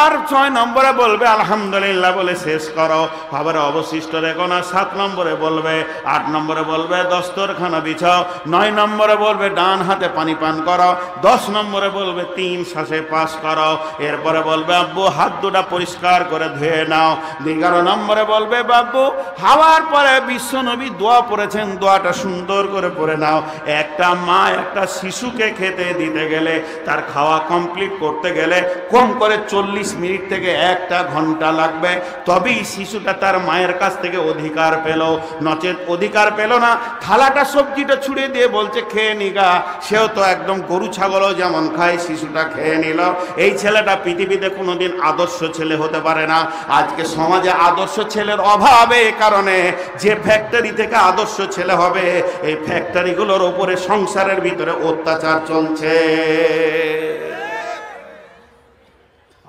[SPEAKER 1] আর 6 নম্বরে বলবে আলহামদুলিল্লাহ বলে শেষ করো, খাবারে অবশিষ্ট রেখো না। 7 নম্বরে বলবে, 8 নম্বরে বলবে দস্তরখানা বিছাও, 9 নম্বরে বলবে ডান হাতে পানি পান করো, 10 নম্বরে বলবে 3 শ্বাসে পাস করো। এরপরে বলবে আব্বু হাত দুটা পরিষ্কার করে ধুয়ে নাও। 11 নম্বরে বলবে বাব্বু খাওয়ার পরে বিশ্ব নবী দোয়া পড়েছেন, দোয়াটা সুন্দর করে পড়ে নাও। একটা মা একটা শিশুকে খেতে দিতে গেলে, তার খাওয়া কমপ্লিট করতে গেলে কম করে 40 মিনিট থেকে 1 ঘন্টা লাগবে, তবেই শিশুটা তার মায়ের কাছ থেকে অধিকার পেল। নচেত অধিকার পেল না, থালাটা সবজিটা ছুড়ে দিয়ে বলছে খেয়ে নিগা, সেও তো একদম গরু ছাগলও যেমন খায় শিশুটা খেয়ে নিল। এই ছেলেটা পৃথিবীতে কোনোদিন আদর্শ ছেলে হতে পারে না। আজকে সমাজে আদর্শ ছেলের অভাবে কারণে যে ফ্যাক্টরি থেকে আদর্শ ছেলে হবে, এই ফ্যাক্টরিগুলোর উপরে সংসারের ভিতরে অত্যাচার চলছে।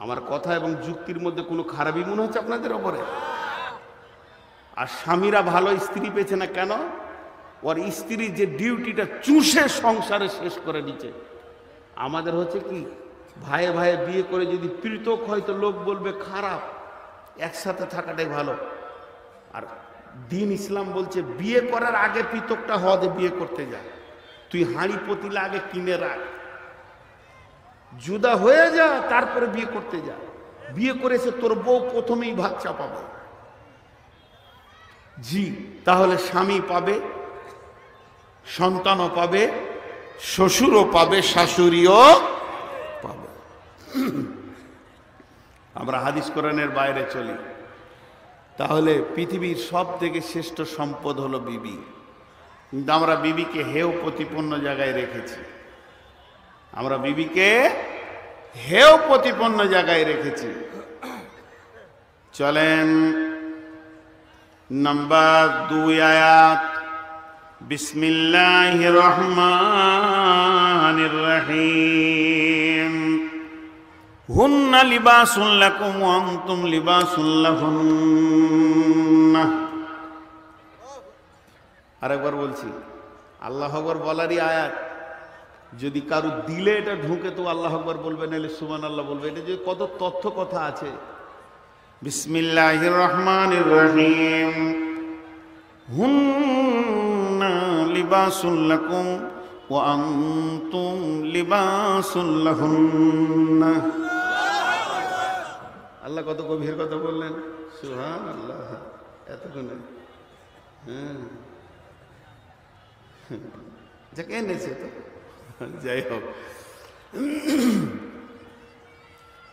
[SPEAKER 1] আমার কথা এবং যুক্তির মধ্যে কোনো খারাপই মনে হচ্ছে আপনাদের ওপরে? আর স্বামীরা ভালো স্ত্রী পেয়েছে না কেন? ওর স্ত্রীর যে ডিউটিটা চুষে সংসারে শেষ করে দিচ্ছে। আমাদের হচ্ছে কি ভাইয়ে ভাইয়ে বিয়ে করে যদি পৃথক হয় তো লোক বলবে খারাপ, একসাথে থাকাটাই ভালো। আর দিন ইসলাম বলছে বিয়ে করার আগে পৃথকটা হওয়া, বিয়ে করতে যা, তুই হাঁড়ি পতিলা আগে কিনে রাখ, জুদা হয়ে যা, তারপরে বিয়ে করতে যা। বিয়ে করেছে তোর বউ প্রথমেই ভাত চাপাবে। জি, তাহলে স্বামী পাবে, সন্তানও পাবে, শ্বশুরও পাবে, শাশুড়িও পাবে। আমরা হাদিস কোরআনের বাইরে চলি, তাহলে পৃথিবীর সব থেকে শ্রেষ্ঠ সম্পদ হলো বিবি। কিন্তু আমরা বিবিকে হেয় প্রতিপন্ন জায়গায় রেখেছি। আমরা বিবিকে হেয় প্রতিপন্ন জায়গায় রেখেছি। চলেন নাম্বার 2 আয়াত, বিসমিল্লাহির রহমানির রহিম। হুন্না লিবাসুন লাকুম ওয়া আনতুম লিবাসুন লাহুন্না। আরেকবার বলছি, আল্লাহু আকবার বলারই আয়াত। যদি কারো দিলে এটা ঢুকে তো আল্লাহ আকবার বলবে, নাহলে সুবহানাল্লাহ বলবে। এটা যে কত তথ্য কথা আছে। বিসমিল্লাহির রহমানির রহিম। হুন্না লিবাসুল লাকুম ওয়া আনতুম লিবাসুল লাহুন্না। আল্লাহ কত গভীর কথা বললেন, সুবহানাল্লাহ। এতক্ষণে যাকে এনেছে তো যাই হোক,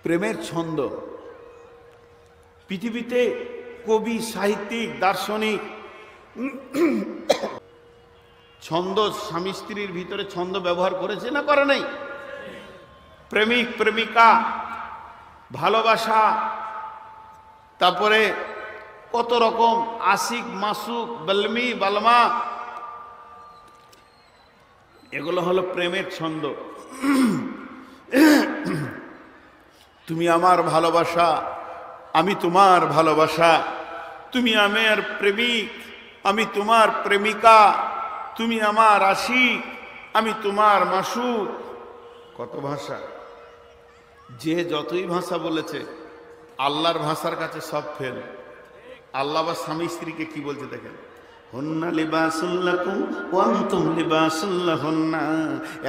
[SPEAKER 1] প্রেমের ছন্দ। পৃথিবীতে কবি, সাহিত্যিক, দার্শনিক ছন্দ, স্বামী স্ত্রীর ভিতরে ছন্দ ব্যবহার করেছে না করে নাই? প্রেমিক প্রেমিকা, ভালোবাসা, তারপরে কত রকম আশিক, মাসুক, বলমি, বালমা, এগুলো হলো প্রেমের ছন্দ। তুমি আমার ভালোবাসা, আমি তোমার ভালোবাসা, তুমি আমার প্রেমিক, আমি তোমার প্রেমিকা, তুমি আমার আশিক, আমি তোমার মাসুক। কত ভাষা, যে যতই ভাষা বলেছে আল্লাহর ভাষার কাছে সব ফেল। আল্লাহ বা স্বামী স্ত্রীকে কি বলছে দেখেন, হুন্না লিবাসুল লাকুম ওয়া আনতুম লিবাসুল লাহুন্না।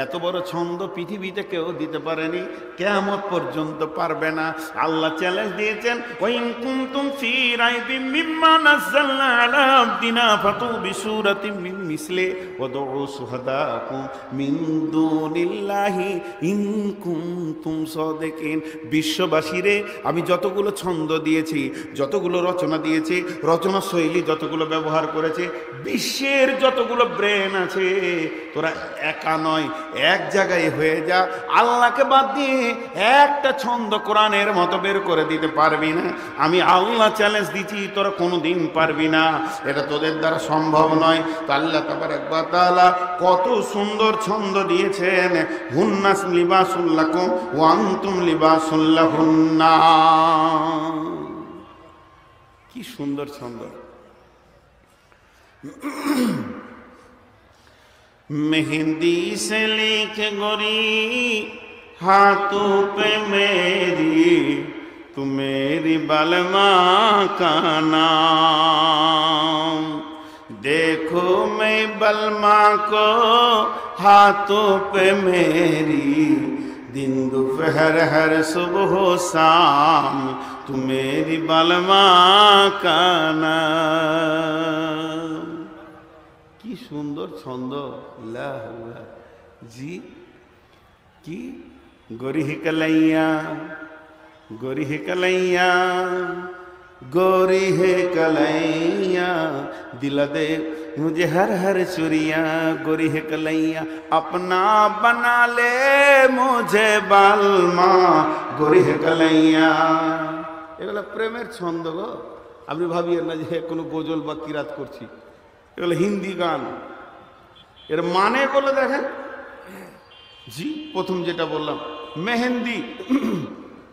[SPEAKER 1] এত বড় ছন্দ পৃথিবীতে কেউ দিতে পারেনি, কিয়ামত পর্যন্ত পারবে না। আল্লাহ চ্যালেঞ্জ দিয়েছেন, ওয়া ইন কুনতুম ফি রাইবিম মিম্মা নাযালনা আলা আবদিনা ফাতু বিসূরাতিন মিন মিসলি ওয়া দুউ শুহাদাকুম মিন দুনিল্লাহি ইন কুনতুম সাদিকিন। বিশ্ববাসীরে আমি যতগুলো ছন্দ দিয়েছি, যতগুলো রচনা দিয়েছি, রচনা শৈলী যতগুলো ব্যবহার করেছে, বিশ্বের যতগুলো ব্রেন আছে, তোরা একা নয়, এক জায়গায় হয়ে যা। আল্লাহকে বাদ দিয়ে একটা ছন্দ কোরআনের মতো বের করে দিতে পারবি না। আমি আল্লাহ চ্যালেঞ্জ দিচ্ছি, তোরা কোনোদিন পারবি না, এটা তোদের দ্বারা সম্ভব নয়। তো আল্লাহ তাবারক ওয়া তাআলা কত সুন্দর ছন্দ দিয়েছেন, হুন্না লিবাসুল লাকুম ওয়া আনতুম লিবাসুল লাহুন্না। কি সুন্দর ছন্দ। मेहंदी से लिख गोरी हाथों पे मेरी, तू मेरी बलमा का नाम। देखो मैं बलमा को हाथों पे मेरी, दिन दोपहर हर सुबह शाम, तू मेरी बलमा का नाम। কি সুন্দর ছন্দ। জি কি गोरी है कलैया, गोरी है कलैया, गोरी है कलैया, दिला दे मुझे हर हर चुरिया, गोरी है कलैया, अपना बना ले मुझे बालमा, गोरी है कलैया। এগুলো প্রেমের ছন্দ গো। আপনি ভাবিয়েন না যে কোনো গজল বা কিরাত করছি, এগুলো হিন্দি গান। এর মানে গুলো দেখেন। জি প্রথম যেটা বললাম, মেহেন্দি,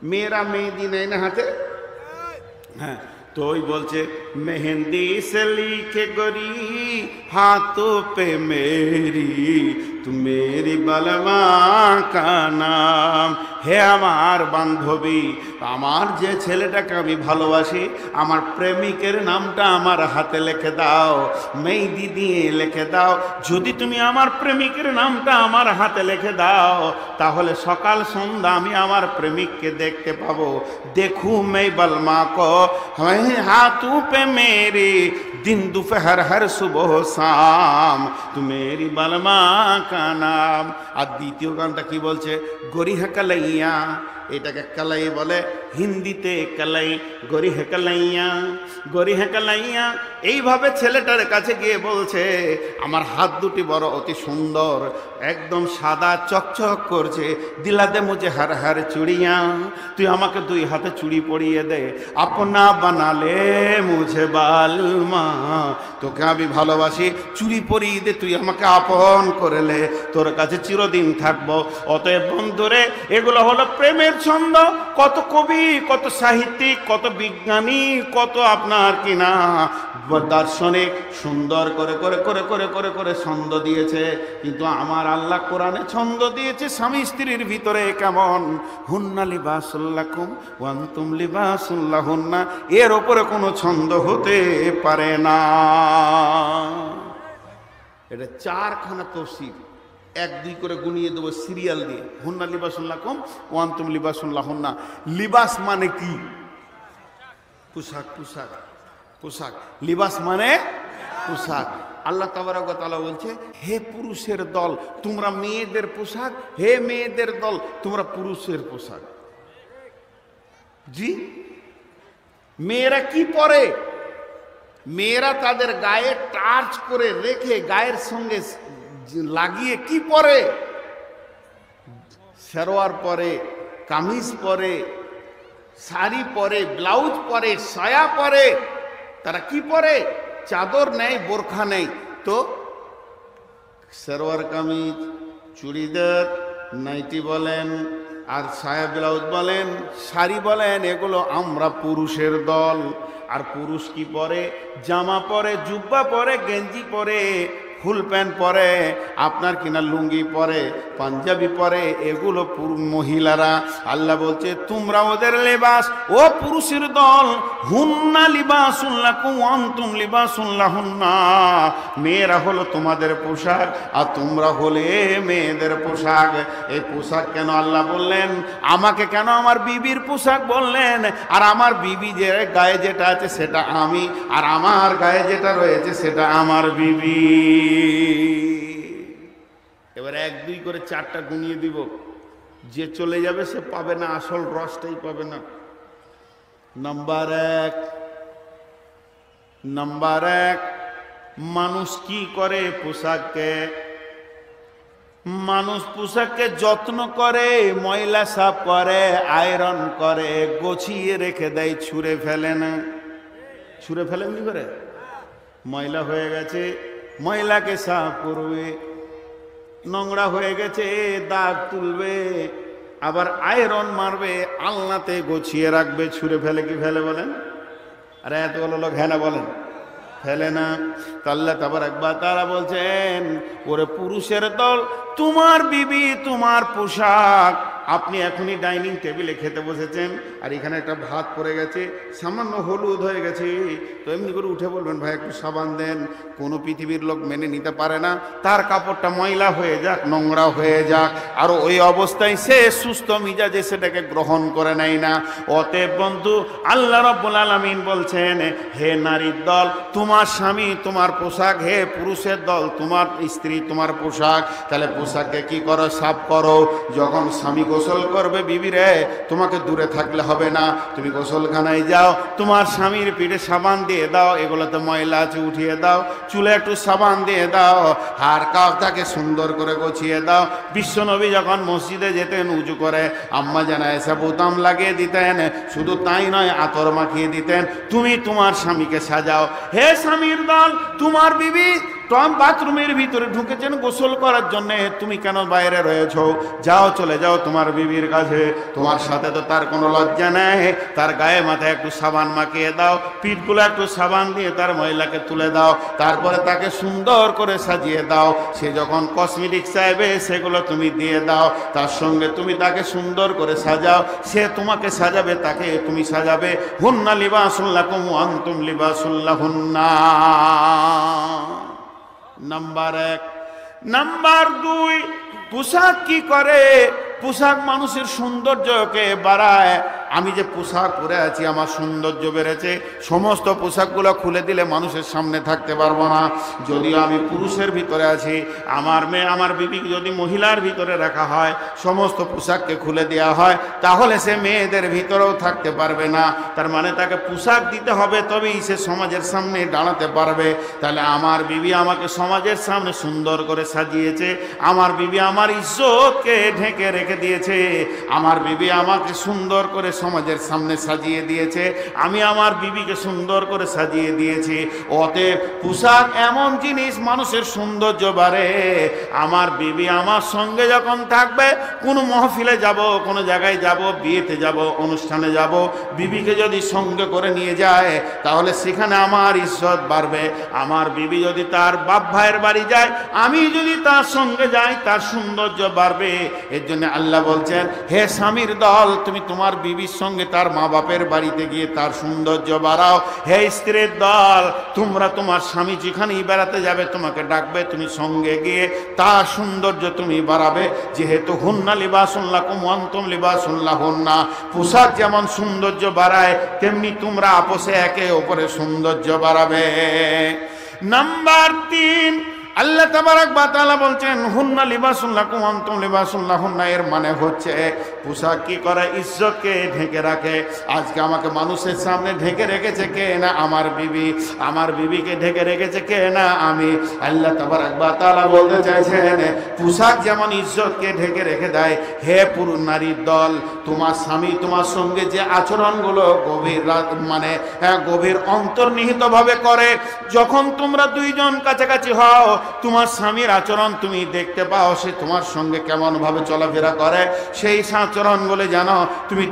[SPEAKER 1] মেয়েরা মেহেন্দি নেয় না হাতে, হ্যাঁ, তো ওই বলছে মেহেন্দি সে লিখে গোরি হাথোं पे मेरी, तू मेरी बलमा का नाम। হে আমার বান্ধবী, আমার যে ছেলেটাকে আমি ভালোবাসি, আমার প্রেমিকের নামটা আমার হাতে লিখে দাও, মেহেদি দিয়ে লিখে দাও। যদি তুমি আমার প্রেমিকের নামটা আমার হাতে লিখে দাও, তাহলে সকাল সন্ধ্যা আমি আমার প্রেমিককে দেখতে পাবো। দেখু मैं बलमा को हाथों पे मेरी, दिन दोपहर हर सुबह शाम, तू मेरी बलमा का नाम। আর দ্বিতীয় গানটা কি বলছে, গোরি হে কালাইয়া, এটাকে কালাই বলে, হিন্দিতে কালাই, গোরি হে কালাইয়া, গোরি হে কালাইয়া। এইভাবে ছেলেটার কাছে গিয়ে বলছে, আমার হাত দুটি বড় অতি সুন্দর, একদম সাদা চকচক করছে, দিলা দে মুঝে হার হার চুড়িয়া, তুই আমাকে দুই হাতে চুড়ি পরিয়ে দে, আপনা বানালে মুঝে বালমা, তোকে আমি ভালোবাসি, চুড়ি পরিয়ে দে, তুই আমাকে আপন করলে, তোর কাছে চিরদিন থাকবো। অতএব বন্ধুরে, এগুলো হলো প্রেমের ছন্দ, কত কবি, কত সাহিত্যিক, কত বিজ্ঞানী, কত আপনার কিনা দার্শনিক সুন্দর করে করে করে করে করে করে ছন্দ দিয়েছে। কিন্তু আমার আল্লাহ কোরআনে ছন্দ দিয়েছে স্বামী স্ত্রীর ভিতরে কেমন, হুন্না লিবাসুল লাকুম ওয়া আনতুম লিবাসুল লাহুন্না, এর ওপরে কোনো ছন্দ হতে পারে না। এটা চারখানা তফসির, এক দুই করে গুনিয়ে দেবো সিরিয়াল দিয়ে। হুন্না লিবাসুল লাকুম ওয়া আনতুম লিবাসুল লাহুন্না। লিবাস মানে কি? পোশাক, পোশাক, পোশাক। লিবাস মানে পোশাক। আল্লাহ তাবারক ওয়া তাআলা বলছে, হে পুরুষের দল তোমরা মেয়েদের পোশাক, হে মেয়েদের দল তোমরা পুরুষের পোশাক। জি, মেয়েরা কি পরে? মেয়েরা তাদের গায়ে টাচ করে রেখে গায়ের সঙ্গে লাগিয়ে কি পরে? সালোয়ার পরে, কামিজ পরে, শাড়ি পরে, ব্লাউজ পরে, সায়া পরে। তারা কি পরে? চাদর নেই, বোরখা নেই, তো সালোয়ার কামিজ, চুড়িদার, নাইটি বলেন, আর সায়া ব্লাউজ বলেন, শাড়ি বলেন, এগুলো আমরা পুরুষের দল। আর পুরুষ কি পরে? জামা পরে, জুব্বা পরে, গেঞ্জি পরে, ফুল প্যান্ট পরে, আপনার কিনা লুঙ্গি পরে, পাঞ্জাবি পরে, এগুলো মহিলারা। আল্লাহ বলছে তোমরা ওদের লেবাস, ও পুরুষের দল, হুন্না লিবাসুল লাকুম ওয়া আনতুম লিবাসুল লাহুন্না। মেয়েরা হলো তোমাদের পোশাক আর তোমরা হলে মেয়েদের পোশাক। এই পোশাক কেন আল্লাহ বললেন? আমাকে কেন আমার বিবির পোশাক বললেন? আর আমার বিবি যে গায়ে যেটা আছে সেটা আমি, আর আমার গায়ে যেটা রয়েছে সেটা আমার বিবি। এবার এক দুই করে চারটা গুনিয়ে দিব, যে চলে যাবে সে পাবে না, আসল রসটাই পাবে না। নাম্বার এক, মানুষ কি করে পোশাককে? মানুষ পোশাককে যত্ন করে, ময়লা সাফ করে, আয়রন করে, গোছিয়ে রেখে দেয়, ছুঁড়ে ফেলে না। ছুঁড়ে ফেলেন কি করে? ময়লা হয়ে গেছে, ময়লাকে সাফ করবে, নোংরা হয়ে গেছে দাগ তুলবে, আবার আয়রন মারবে, আলনাতে গোছিয়ে রাখবে। ছুঁড়ে ফেলে কি ফেলে বলেন? আরে এতগুলো লোক হ্যাঁ না বলেন, ফেলে না। আল্লাহ তাবারক ওয়া তাআলা বলছেন, ওরে পুরুষের দল, তোমার বিবি তোমার পোশাক। আপনি এখনই ডাইনিং টেবিলে খেতে বসেছেন, আর এখানে একটা ভাত পড়ে গেছে, সামান্য হলুদ হয়ে গেছে, তো এমনি করে উঠে বলবেন ভাই একটু সাবান দেন। কোনো পৃথিবীর লোক মেনে নিতে পারে না তার কাপড়টা ময়লা হয়ে যাক, নোংরা হয়ে যাক, আর ওই অবস্থায় সে সুস্থ মিজাজে সেটাকে গ্রহণ করে নেয় না। অতএব বন্ধু, আল্লাহ রাব্বুল আলামিন বলছেন, হে নারীর দল তোমার স্বামী তোমার পোশাক, হে পুরুষের দল তোমার স্ত্রী তোমার পোশাক। তাহলে পোশাককে কি করো? সাফ করো। যখন স্বামী গোসল করবে, বিবিরে তোমাকে দূরে থাকলে হবে না, তুমি গোসলখানায় যাও, তোমার স্বামীর পিঠে সাবান দিয়ে দাও, এগুলোতে ময়লা আছে উঠিয়ে দাও, চুলে একটু সাবান দিয়ে দাও, আর কাঁধটাকে সুন্দর করে গোছিয়ে দাও। বিশ্বনবী যখন মসজিদে যেতেন উজু করে, আম্মা জানা এসে বোতাম লাগিয়ে দিতেন, শুধু তাই নয় আতর মাখিয়ে দিতেন। তুমি তোমার স্বামীকে সাজাও। হে স্বামীর দল, তোমার বিবি বাথরুমের ভিতরে ঢুকেছেন গোসল করার জন্য, তুমি কেন বাইরে রয়েছো? যাও, চলে যাও তোমার বিবির কাছে। তোমার সাথে তো তার কোনো লজ্জা নেই, তার গায়ে মাথায় একটু সাবান মাখিয়ে দাও, পিঠগুলো একটু সাবান দিয়ে তার ময়লাকে তুলে দাও, তারপরে তাকে সুন্দর করে সাজিয়ে দাও। সে যখন কসমেটিক্স চাইবে সেগুলো তুমি দিয়ে দাও, তার সঙ্গে তুমি তাকে সুন্দর করে সাজাও, সে তোমাকে সাজাবে, তাকে তুমি সাজাবে। হুন্না লিবাসুল লাকুম ওয়া আনতুম লিবাসুল লাহুন্না। নাম্বার এক। নাম্বার দুই, পোশাক কি করে? পোশাক মানুষের সৌন্দর্যকে বাড়ায়। আমি যে পোশাক পরে আছি আমার সৌন্দর্য বেড়েছে, সমস্ত পোশাকগুলো খুলে দিলে মানুষের সামনে থাকতে পারবো না। যদিও আমি পুরুষের ভিতরে আছি, আমার মেয়ে আমার বিবি যদি মহিলার ভিতরে রাখা হয়, সমস্ত পোশাককে খুলে দেওয়া হয়, তাহলে সে মেয়েদের ভিতরেও থাকতে পারবে না। তার মানে তাকে পোশাক দিতে হবে, তবেই সে সমাজের সামনে দাঁড়াতে পারবে। তাহলে আমার বিবি আমাকে সমাজের সামনে সুন্দর করে সাজিয়েছে, আমার বিবি আমার ইজ্জতকে ঢেকে রেখে দিয়েছে, আমার বিবি আমাকে সুন্দর করে সমাজের সামনে সাজিয়ে দিয়েছে, আমি আমার বিবিকে সুন্দর করে সাজিয়ে দিয়েছি। অতএব পোশাক এমন জিনিস মানুষের সৌন্দর্য বাড়ে। আমার বিবি আমার সঙ্গে যখন থাকবে, কোনো মহফিলে যাব, কোনো জায়গায় যাব, বিয়েতে যাব, অনুষ্ঠানে যাব, বিবিকে যদি সঙ্গে করে নিয়ে যায় তাহলে সেখানে আমার ইজ্জত বাড়বে। আমার বিবি যদি তার বাপ ভাইয়ের বাড়ি যায়, আমি যদি তার সঙ্গে যাই, তার সৌন্দর্য বাড়বে। এর জন্য আল্লাহ বলছেন, হে স্বামীর দল, তুমি তোমার বিবির সঙ্গে তার মা বাপের বাড়িতে গিয়ে তার সৌন্দর্য বাড়াও। হে স্ত্রীর দল, তোমরা তোমার স্বামী যেখানেই বেড়াতে যাবে তোমাকে ডাকবে, তুমি সঙ্গে গিয়ে তার সৌন্দর্য তুমি বাড়াবে। যেহেতু হুন্না লিবাসুন লাকুম ওয়া আনতুম লিবাসুন লাহুন্না, পোশাক যেমন সৌন্দর্য বাড়ায় তেমনি তোমরা আপোষে একে অপরের সৌন্দর্য বাড়াবে। নাম্বার 3, আল্লাহ তাবারাক ওয়া তাআলা বলছেন হুন্না লিবাসুন লাকুম ওয়া আনতুম লিবাসুন লাহুন্না। এর মানে হচ্ছে পোশাক কি করে? ইজ্জতকে ঢেকে রাখে। আজকে আমাকে মানুষের সামনে ঢেকে রেখেছে কে? না আমার বিবি। আমার বিবিকে ঢেকে রেখেছে কে? না আমি। আল্লাহ তাবারাক ওয়া তাআলা বলতে চাইছেন পোশাক যেমন ইজ্জতকে ঢেকে রেখে দেয়, হে পুরুষ নারীর দল, তোমার স্বামী তোমার সঙ্গে যে আচরণগুলো গভীর অন্তর্নিহিতভাবে করে, যখন তোমরা দুইজন কাছাকাছি হও, তোমার স্বামীর আচরণ তুমি দেখতে পাও, সে তোমার সঙ্গে কেমন ভাবে চলাফেরা করে, সেই আচরণ বলে জানো তুমি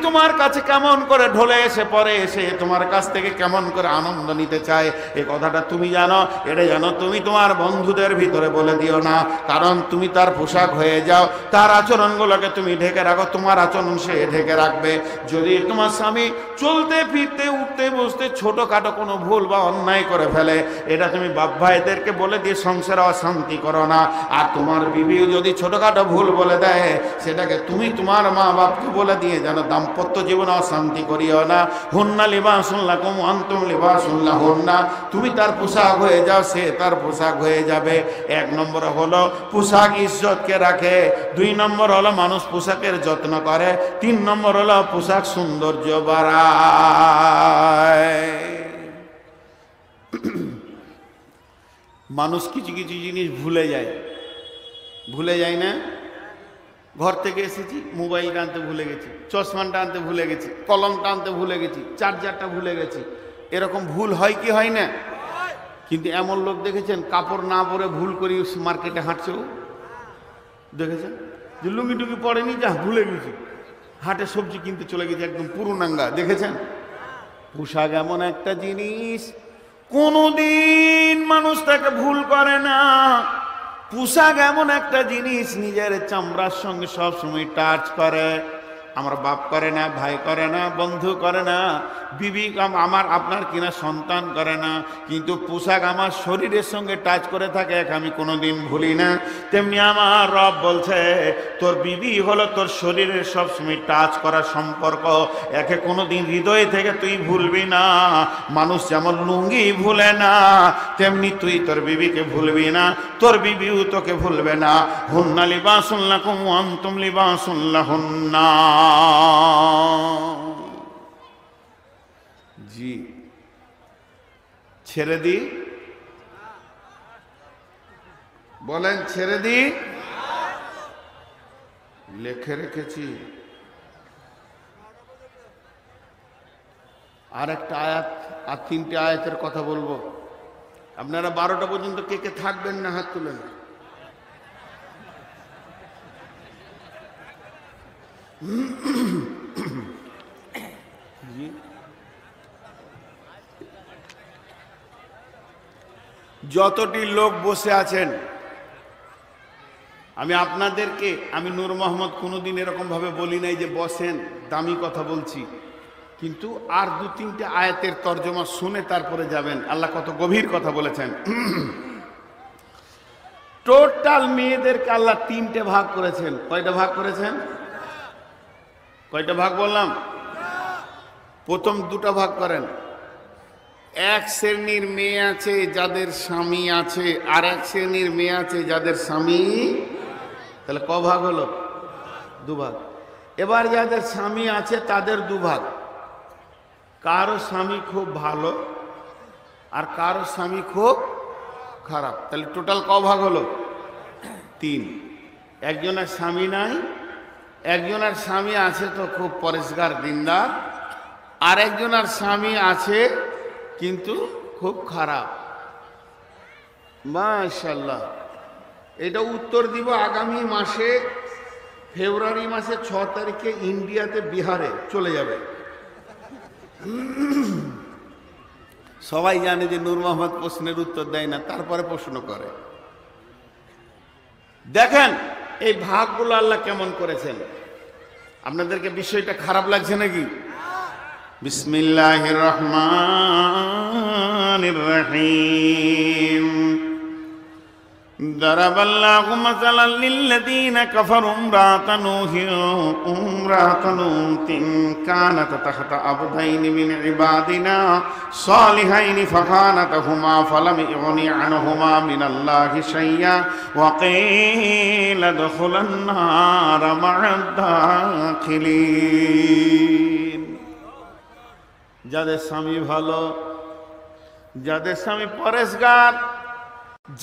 [SPEAKER 1] তোমার কাছে কেমন করে ঢলে এসে পড়ে, এসে তোমার কাছ থেকে কেমন করে আনন্দ নিতে চায়, এই কথাটা তুমি জানো। এটা জানো, তুমি তোমার বন্ধুদের ভিতরে বলে দিও না, কারণ তুমি তার পোশাক হয়ে যাও। তার আচরণগুলোকে তুমি ঢেকে রাখো, তোমার আচরণ সে ঢেকে রাখবে। যদি তোমার স্বামী চলতে ফিরতে উঠতে বসতে ছোটখাটো কোনো ভুল বা অন্যায় করে ফেলে, এটা তুমি বাপ ভাইদেরকে বলে দিয়ে সংসারে অশান্তি করো না। আর তোমার বিবিও যদি ছোটখাটো ভুল বলে দেয়, সেটাকে তুমি তোমার মা বাপকে বলে দিয়ে যেন দাম্পত্য জীবনে অশান্তি করিও না। হুন্না লিবাসুন লাকুম ওয়া আনতুম লিবাসুন লাহুন্না, তুমি তার পোশাক হয়ে যাও, সে তার পোশাক হয়ে যাবে। 1 নম্বর হলো পোশাক ইজ্জতকে রাখে, 2 নম্বর হলো মানুষ পোশাকের যত্ন করে, 3 নম্বর হলো পোশাক সৌন্দর্য বাড়ায়। মানুষ কিছু কিছু জিনিস ভুলে যায় না? ঘর থেকে এসেছি, মোবাইলটা আনতে ভুলে গেছি, চশমাটা আনতে ভুলে গেছি, কলমটা আনতে ভুলে গেছি, চার্জারটা ভুলে গেছি। এরকম ভুল হয় কি হয় না? কিন্তু এমন লোক দেখেছেন কাপড় না পরে ভুল করি মার্কেটে হাঁটছে, দেখেছেন যে লুঙ্গি টুঙ্গি পরেনি, যা ভুলে গেছি, হাটে সবজি কিনতে চলে গেছে, একদম পুরুনাঙ্গা। দেখেছেন? পোশাক এমন একটা জিনিস কোনদিন মানুষ তাকে ভুল করে না। পোশাক এমন একটা জিনিস নিজের চামড়ার সঙ্গে সবসময় টাচ করে। আমার বাপ করে না, ভাই করে না, বন্ধু করে না, বিবি আমার আপনার কিনা সন্তান করে না, কিন্তু পোশাক আমার শরীরের সঙ্গে টাচ করে থাকে, এক আমি কোনোদিন ভুলি না। তেমনি আমার রব বলছে তোর বিবি হলো তোর শরীরের সবসময় টাচ করা সম্পর্ক, একে কোনোদিন হৃদয় থেকে তুই ভুলবি না। মানুষ যেমন লুঙ্গি ভুলে না, তেমনি তুই তোর বিবিকে ভুলবি না, তোর বিবিও তোকে ভুলবে না। হুন্না লিবাসুন লাকুম ওয়া আনতুম লিবাসুন লাহুন্না। জি, ছেড়ে দি, বলেন ছেড়ে দি। লিখে রেখেছি। আর একটা আয়াত, আর 3টে আয়াতের কথা বলবো। আপনারা 12টা পর্যন্ত কে কে থাকবেন না হাত তুলেন। যতটি লোক বসে আছেন, আমি আপনাদেরকে, আমি নূর মোহাম্মদ কোনোদিন এরকম ভাবে বলি নাই যে বসেন, দামি কথা বলছি, কিন্তু আর 2-3টে আয়াতের তর্জমা শুনে তারপরে যাবেন। আল্লাহ কত গভীর কথা বলেছেন। টোটাল মেয়েদেরকে আল্লাহ 3টে ভাগ করেছেন। কয়টা ভাগ করেছেন? কয়টা ভাগ বললাম? প্রথম 2টা ভাগ করেন। এক শ্রেণীর মেয়ে আছে যাদের স্বামী আছে, আর এক শ্রেণীর মেয়ে আছে যাদের স্বামী, তাহলে ক ভাগ হলো? 2 ভাগ। এবার যাদের স্বামী আছে তাদের 2 ভাগ। কারো স্বামী খুব ভালো আর কারো স্বামী খুব খারাপ, তাহলে টোটাল ক ভাগ হলো? 3। একজনের স্বামী নাই, একজনের স্বামী আছে তো খুব পরিষ্কার দিনদার, আর একজনের স্বামী আছে কিন্তু খুব খারাপ। মাশাআল্লাহ। এটা উত্তর দিব আগামী মাসে, ফেব্রুয়ারি মাসে 6 তারিখে ইন্ডিয়াতে, বিহারে চলে যাবে। সবাই জানে যে নূর মোহাম্মদ প্রশ্নের উত্তর দেয় না, তারপরে প্রশ্ন করে। দেখেন এই ভাগগুলো আল্লাহ কেমন করেছেন। আপনাদেরকে বিষয়টা খারাপ লাগছে নাকি? বিসমিল্লাহির রহমানির রহিম। ضرب الله مثلا للذين كفروا امرأة نوح وامرأة لوط كانت تحت عبدين من عبادنا صالحين فخانتهما فلم يغني عنهما من الله شيئا وقيل ادخلا النار مع الداخلين। যাদের স্বামী ভালো, যাদের স্বামী পরেশগার,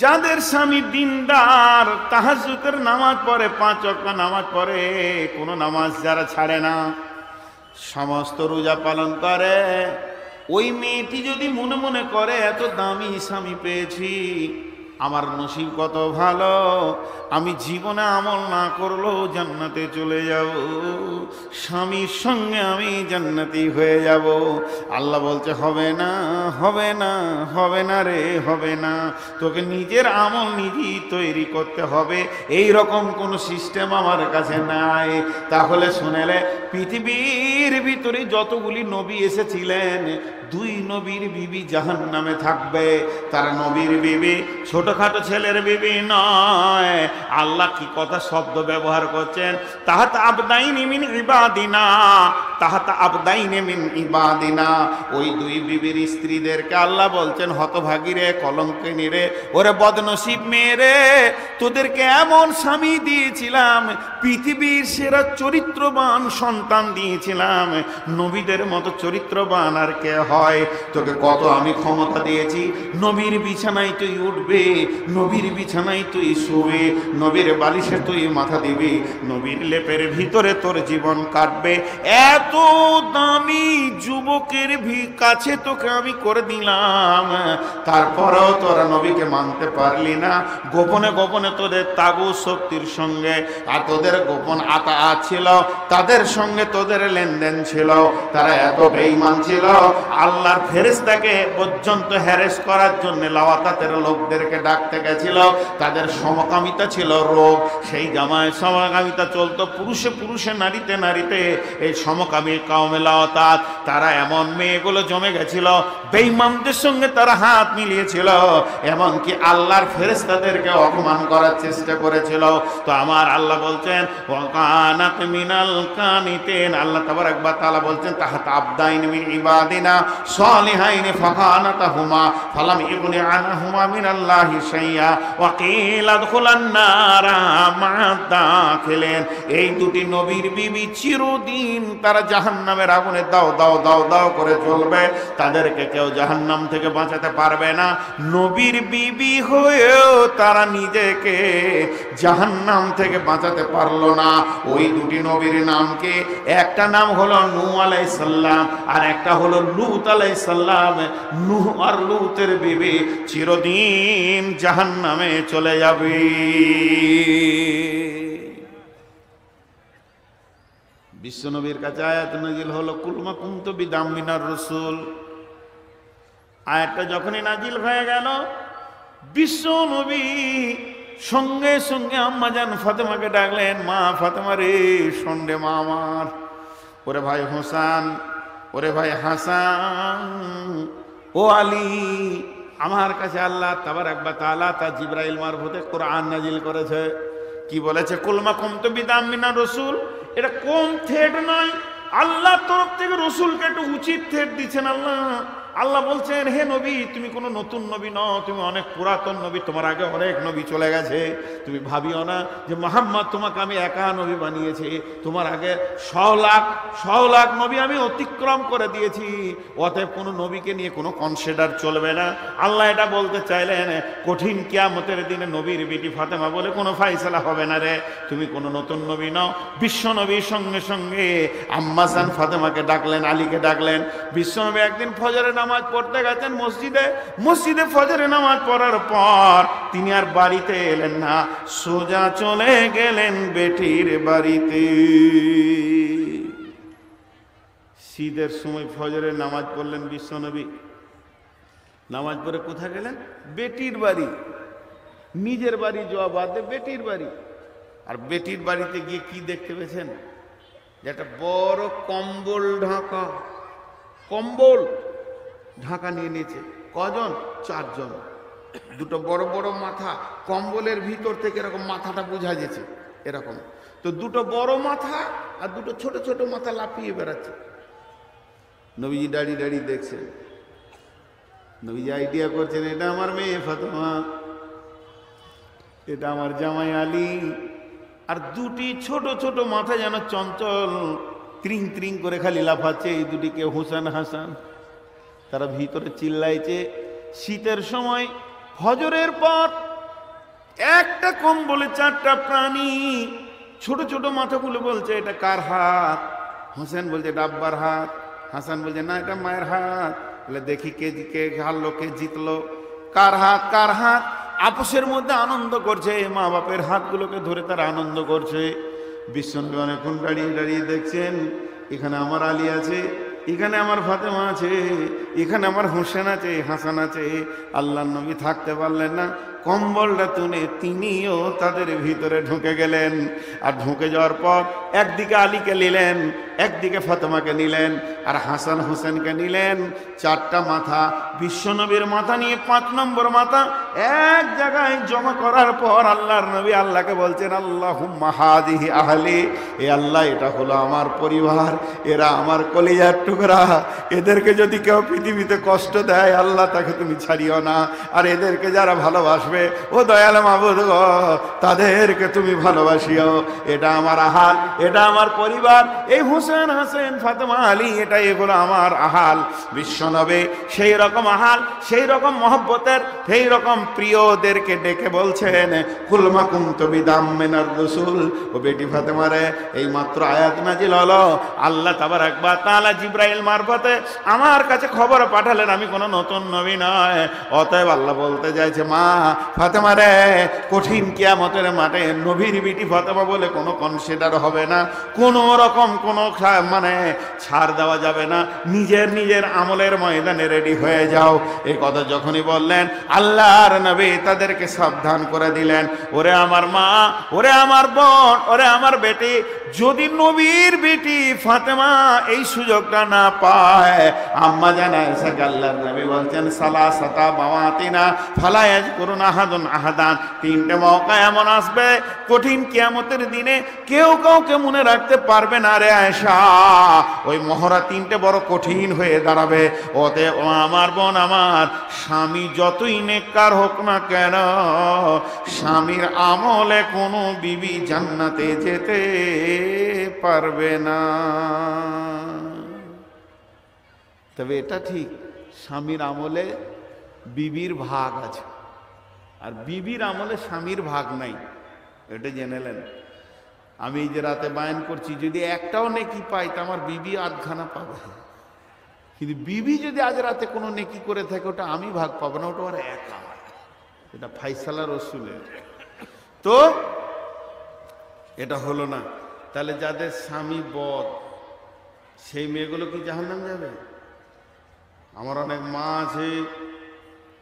[SPEAKER 1] যাদের স্বামী দিনদার, তাহাজ্জুদের নামাজ পড়ে, 5 ওয়াক্ত নামাজ পড়ে, কোনো নামাজ যারা ছাড়ে না, সমস্ত রোজা পালন করে, ওই মেয়েটি যদি মনে মনে করে এত দামি স্বামী পেয়েছি, আমার নসিব কত ভালো, আমি জীবনে আমল না করলেও জান্নাতে চলে যাব, স্বামীর সঙ্গে আমি জান্নাতি হয়ে যাব। আল্লাহ বলছে হবে না, হবে না, হবে না রে, হবে না। তোকে নিজের আমল নিজেই তৈরি করতে হবে, এই রকম কোনো সিস্টেম আমার কাছে নাই। তাহলে শুনেলে পৃথিবীর ভিতরে যতগুলি নবী এসেছিলেন, 2 নবীর বিবি জাহান্নামে থাকবে। তার নবীর বিবি ছোটখাটো ছেলের বিবি নয়। আল্লাহ কি কথা শব্দ ব্যবহার করছেন, তাহাত আবদাইনি মিন ইবাদিনা, তাহাত আবদাইনি মিন ইবাদিনা। ওই 2 বিবির স্ত্রীদেরকে আল্লাহ বলছেন হতভাগী রে, কলঙ্কিনী রে, ওরে বদনসিব মেয়ে রে, তোদেরকে এমন স্বামী দিয়েছিলাম, পৃথিবীর সেরা চরিত্রবান সন্তান দিয়েছিলাম, নবীদের মতো চরিত্রবান আর কে হয়? তোকে কত আমি ক্ষমতা দিয়েছি, নবীর বিছানায় তুই উঠবে, নবীর বিছানায় তুই শুবে, নবীর বালিশে তুই মাথা দিবি, নবীর লেপের ভিতরে তোর জীবন কাটবে। এত দামি যুবকের কাছে তোকে আমি করে দিলাম, তারপরেও তোরা নবীকে মানতে পারলি না। গোপনে গোপনে তোদের তাগুত শক্তির সঙ্গে আর তোদের গোপন আতাআত ছিল, তাদের সঙ্গে তোদের লেনদেন ছিল। তারা এত বেঈমান ছিল, আল্লাহর ফেরেশতাকে পর্যন্ত হ্যারেস করার জন্য লাওয়াতাতের লোকদেরকে ডাকতে গেছিল। তাদের সমকামিতা ছিল রোগ, সেই জামায় সমকামিতা চলতো, পুরুষে পুরুষে, নারীতে নারীতে, এই সমকামী কওমে লাওয়াতাত। তারা এমন মেয়েগুলো জমে গেছিল, বেঈমানদের সঙ্গে তারা হাত মিলিয়েছিল, এমনকি আল্লাহর ফেরেশতাদেরকে অপমান করার চেষ্টা করেছিল। তো আমার আল্লাহ বলছেন ওয়াকানাত মিনাল কানিতিন। আল্লাহ তাবারাক ওয়া তাআলা বলছেন তাহাত আবদাইন মিন ইবাদিনা সালিহাইন ফাখানাতাহুমা ফালাম ইগনি আনহুমা মিনাল্লাহি শাইআ ওয়া কিলা আদখুলান নারা মা'আদ দাখিলিন। এই 2টি নবীর বিবি চিরদিন তারা জাহান্নামের আগুনে দাও দাও দাও দাও করে জ্বলবে, তাদেরকে কেউ জাহান্নাম থেকে বাঁচাতে পারবে না। নবীর বিবি হয়েও তারা নিজেকে জাহান্নাম থেকে বাঁচাতে পারলো না। ওই 2টি নবীর নাম কি? একটা নাম হলো নূহ আলাইহিস সালাম, আর একটা হলো লূত আলাইহিস সালাম। নূহ আর লূতের বিবি চিরদিন জাহান্নামে চলে যাবে। বিশ্বনবীর কাছে আয়াত নাজিল হলো কুলমা কুনতু বিদাম মিনার রাসূল। আয়াতটা যখনই নাজিল হয়ে গেল, বিশ্বনবী সঙ্গে সঙ্গে আম্মা জান ফাতেমাকে ডাকলেন, মা ফাতেমা রে, শোন রে মা আমার, ওরে ভাই হোসেন, ওরে ভাই হাসান, ও আলী, আমার কাছে আল্লাহ তাবারাক ওয়া তাআলা তা জিবরাইল মারফতে কোরআন নাজিল করেছে। কি বলেছে? কুলমা কুনতু বিদাম মিনার রাসূল। এটা কম থ্রেট নয়, আল্লাহর তরফ থেকে রসুলকে একটু উচিত থ্রেট দিচ্ছেন। আল্লাহ আল্লাহ বলছেন, হে নবী, তুমি কোনো নতুন নবী নও, তুমি অনেক পুরাতন নবী, তোমার আগে অনেক নবী চলে গেছে। তুমি ভাবিও না যে মুহাম্মদ তোমাকে আমি একা নবী বানিয়েছি, তোমার আগে 100 লাখ নবী আমি অতিক্রম করে দিয়েছি। অতএব কোনো নবীকে নিয়ে কোনো কনসিডার চলবে না। আল্লাহ এটা বলতে চাইলেন, কঠিন কিয়ামতের দিনে নবীর বেটি ফাতেমা বলে কোনো ফাইসালা হবে না রে, তুমি কোনো নতুন নবী নও। বিশ্ব নবীর সঙ্গে সঙ্গে আম্মা জান ফাতেমাকে ডাকলেন, আলীকে ডাকলেন। বিশ্বনবী একদিন ফজরের নামাজ পড়তে গেছেন মসজিদে ফজরের নামাজ পড়ার পর তিনি আর বাড়িতে এলেন না, সোজা চলে গেলেন বেটির বাড়িতে। শীতের সময় ফজরের নামাজ পড়লেন বিশ্বনবী, নামাজ পড়ে কোথায় গেলেন? বেটির বাড়ি। নিজের বাড়ি যাওয়া বাদে বেটির বাড়ি। আর বেটির বাড়িতে গিয়ে কি দেখতে পেয়েছেন? যে একটা বড় কম্বল ঢাকা নিয়ে নিয়েছে। কজন? 4 জন। দুটো বড় বড় মাথা, কম্বলের ভিতর থেকে এরকম মাথাটা বোঝা যাচ্ছে এরকম। তো দুটো বড় মাথা আর দুটো ছোট ছোট মাথা লাফিয়ে বেড়াচ্ছে। নবীজি দাঁড়িয়ে দেখছেন। নবীজি আইডিয়া করছেন, এটা আমার মেয়ে ফাতেমা, এটা আমার জামাই আলী। আর দুটি ছোট ছোট মাথা যেন চঞ্চল, ত্রিং ত্রিং করে খালি লাফাচ্ছে। এই দুটিকে হুসেন হাসান। তারা ভিতরে চিল্লাইছে। শীতের সময় ফজরের পর একটা কম্বলে 4টা প্রাণী, ছোট ছোট মাথাগুলো বলছে, এটা কার হাত? হোসেন বলছে এটা আব্বার হাত। হাসান বলছে না, এটা মায়ের হাত। বলে দেখি কে হারলো, কে জিতলো, কার হাত। আপোষের মধ্যে আনন্দ করছে, মা বাপের হাতগুলোকে ধরে তারা আনন্দ করছে। বিশ্বনবী অনেকক্ষণ দাঁড়িয়ে দেখছেন, এখানে আমার আলী আছে, এখানে আমার ফাতেমা আছে, এখানে আমার হোসেন আছে, হাসান আছে। আল্লাহর নবী থাকতে পারলেন না, কম্বলটা তুলে তিনিও তাদের ভিতরে ঢুকে গেলেন। আর ঢুকে যাওয়ার পর একদিকে আলীকে নিলেন, একদিকে ফাতেমাকে নিলেন, আর হাসান হোসেনকে নিলেন। 4টা মাথা, বিশ্বনবীর মাথা নিয়ে 5 নম্বর মাথা এক জায়গায় জমা করার পর আল্লাহর নবী আল্লাহকে বলছেন, আল্লাহুম্মা হাদিহি আহলি, এ আল্লাহ এটা হলো আমার পরিবার, এরা আমার কলিজার টুকরা। এদেরকে যদি কেউ পৃথিবীতে কষ্ট দেয় আল্লাহ তাকে তুমি ছাড়িও না। আর এদেরকে যারা ভালোবাসবে, ও দয়াল মাবুদ গো, তাদেরকে তুমি ভালোবাসিও। এটা আমার আহাল, এটা আমার পরিবার। এই হোসেন হাসান ফাতেমা আলী, এটা এগুলো আমার আহাল। বিশ্বনবী সেই রকম আহাল, সেই রকম মহব্বতের, সেই রকম প্রিয়দেরকে ডেকে বলছেন, কুলমা কুনতু বিদাম মিনার রাসূল। ও বেটি ফাতেমা রে, এই মাত্র আয়াত নাজিল হলো, আল্লাহ তাবারাক ওয়া তাআলা জিবরাইল মারফতে আমার কাছে খবর পাঠালেন আমি কোনো নতুন নবী নয়। অতএব আল্লাহ বলতে চাইছে, মা ফাতেমা রে, কঠিন কিয়ামতের মাঠে নবীর বিটি ফাতেমা বলে কোনো কনসিডার হবে না, কোনো রকম কোনো মানে ছাড় দেওয়া যাবে না। নিজের আমলের ময়দানে রেডি হয়ে যাও। এই কথা যখনই বললেন, আল্লাহর নবী তাদেরকে সাবধান করে দিলেন, ওরে আমার মা, ওরে আমার বোন, ওরে আমার বেটি, যদি নবীর বেটি ফাতেমা এই সুযোগটা না পায়, আম্মা জান আয়েশাকে আল্লাহর নবী বলছেন, সালাসাতা বাওয়াতিনা ফালা ইয়াজকুরুনা আহাদুন আহাদান। 3টে মওকা এমন আসবে কঠিন কিয়ামতের দিনে, কেউ কাউকে মনে রাখতে পারবে না রে আয়েশা। ওই মহড়া 3টে বড় কঠিন হয়ে দাঁড়াবে। ওতে ও আমার বোন, আমার স্বামী যতই নেককার হোক না কেন, স্বামীর আমলে কোনো বিবি জান্নাতে যেতে পারবে না। তবে এটা ঠিক, স্বামীর আমলে বিবির ভাগ আছে, আর বিবির আমলে স্বামীর ভাগ নাই। এটা জেনেলেন। আমি এই যে রাতে বায়ান করছি, যদি একটাও নেকি পাই তা আমার বিবি আধখানা পাবে। কিন্তু বিবি যদি আজ রাতে কোনো নেকি করে থাকে, ওটা আমি ভাগ পাবো না, ওটা ওর একা। এটা ফাইসালা রসুলের। তো এটা হলো না। তাহলে যাদের স্বামী বদ, সেই মেয়েগুলো কি জাহান্নাম যাবে? আমার অনেক মা আছে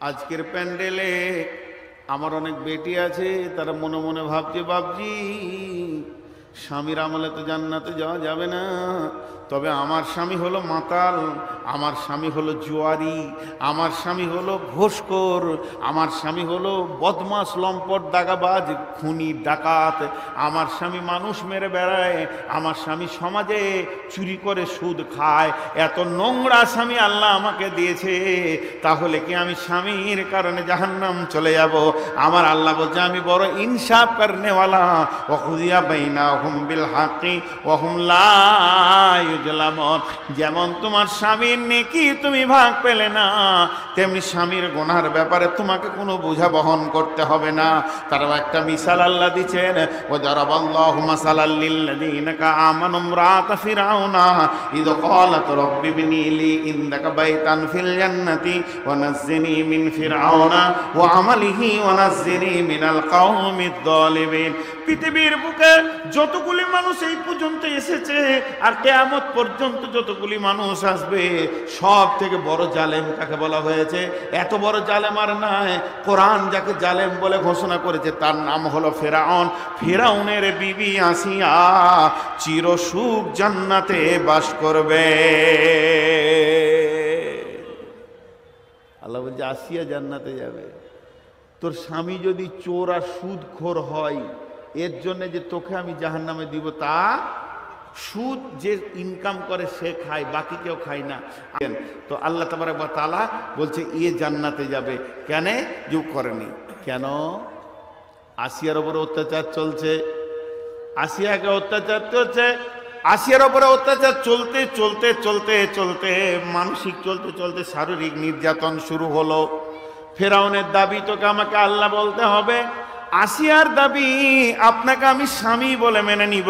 [SPEAKER 1] আজকের প্যান্ডেলে, আমার অনেক বেটি আছে, তারা মনে মনে ভাবছে, বাপজি স্বামীর আমলে তো জান্নাতে যাওয়া যাবে না, তবে আমার স্বামী হলো মাতাল, আমার স্বামী হলো জুয়ারি, আমার স্বামী হলো ঘোষখোর, আমার স্বামী হলো বদমাস, লম্পট, দাগাবাজ, খুনি, ডাকাত, আমার স্বামী মানুষ মেরে বেড়ায়, আমার স্বামী সমাজে চুরি করে সুদ খায়। এত নোংরা স্বামী আল্লাহ আমাকে দিয়েছে, তাহলে কি আমি স্বামীর কারণে জাহান্নাম চলে যাব? আমার আল্লাহ বলছে আমি বড় ইনসাফ করনেওয়ালা। ওয়াকুদিয়া বাইনাহুম বিল হাক্কি ওয়া হুম লা ইউজলামুন। যেমন তোমার স্বামীর নেকি তুমি ভাগ পেলে না, তেমনি স্বামীর গুনার ব্যাপারে তোমাকে কোনো বোঝা বহন করতে হবে না। তার একটা মিসাল আল্লাহ দিচ্ছেন, ওয়া দারাবাল্লাহু মাসালাল লিল্লাযিনা আমানু ইমরাআত ফিরআউনা ইয ক্বালাত রাব্বি ইবনি লি ইনদাকা বাইতান ফিল জান্নাতি ওয়া নাজ্জিনি মিন ফিরআউনা ওয়া আমালিহি ওয়া নাজ্জিনি মিনাল কওমিদ যালিমিন। পৃথিবীর বুকে যতগুলি মানুষ এই পর্যন্ত এসেছে আর কিয়ামত পর্যন্ত যতগুলি মানুষ আসবে, সব থেকে বড় জালেম কাকে বলা হয়েছে? এত বড় জালেম আর নাই। কোরআন যাকে জালেম বলে ঘোষণা করেছে তার নাম হলো ফেরাউন। ফেরাউনের বিবি আসিয়া চিরসুখ জান্নাতে বাস করবে। আল্লাহ বলছে আসিয়া জান্নাতে যাবে। তোর স্বামী যদি চোর আর সুদখোর হয়, এর জন্য যে তোকে আমি জাহান্নামে দিব তা? সুদ যে ইনকাম করে সে খায়, বাকি কেউ খায় না। তো আল্লাহ তাবারক ওয়া তাআলা বলছে এ জান্নাতে যাবে। কেন? যে করেনি। কেন? আসিয়ার উপরে অত্যাচার চলছে, আসিয়াকে অত্যাচার চলছে, আসিয়ার উপরে অত্যাচার চলতে চলতে চলতে চলতে মানসিক চলতে চলতে শারীরিক নির্যাতন শুরু হলো। ফেরাউনের দাবি তোকে আমাকে আল্লাহ বলতে হবে, আসিয়ার দাবি আপনাকে আমি স্বামী বলে মেনে নিব,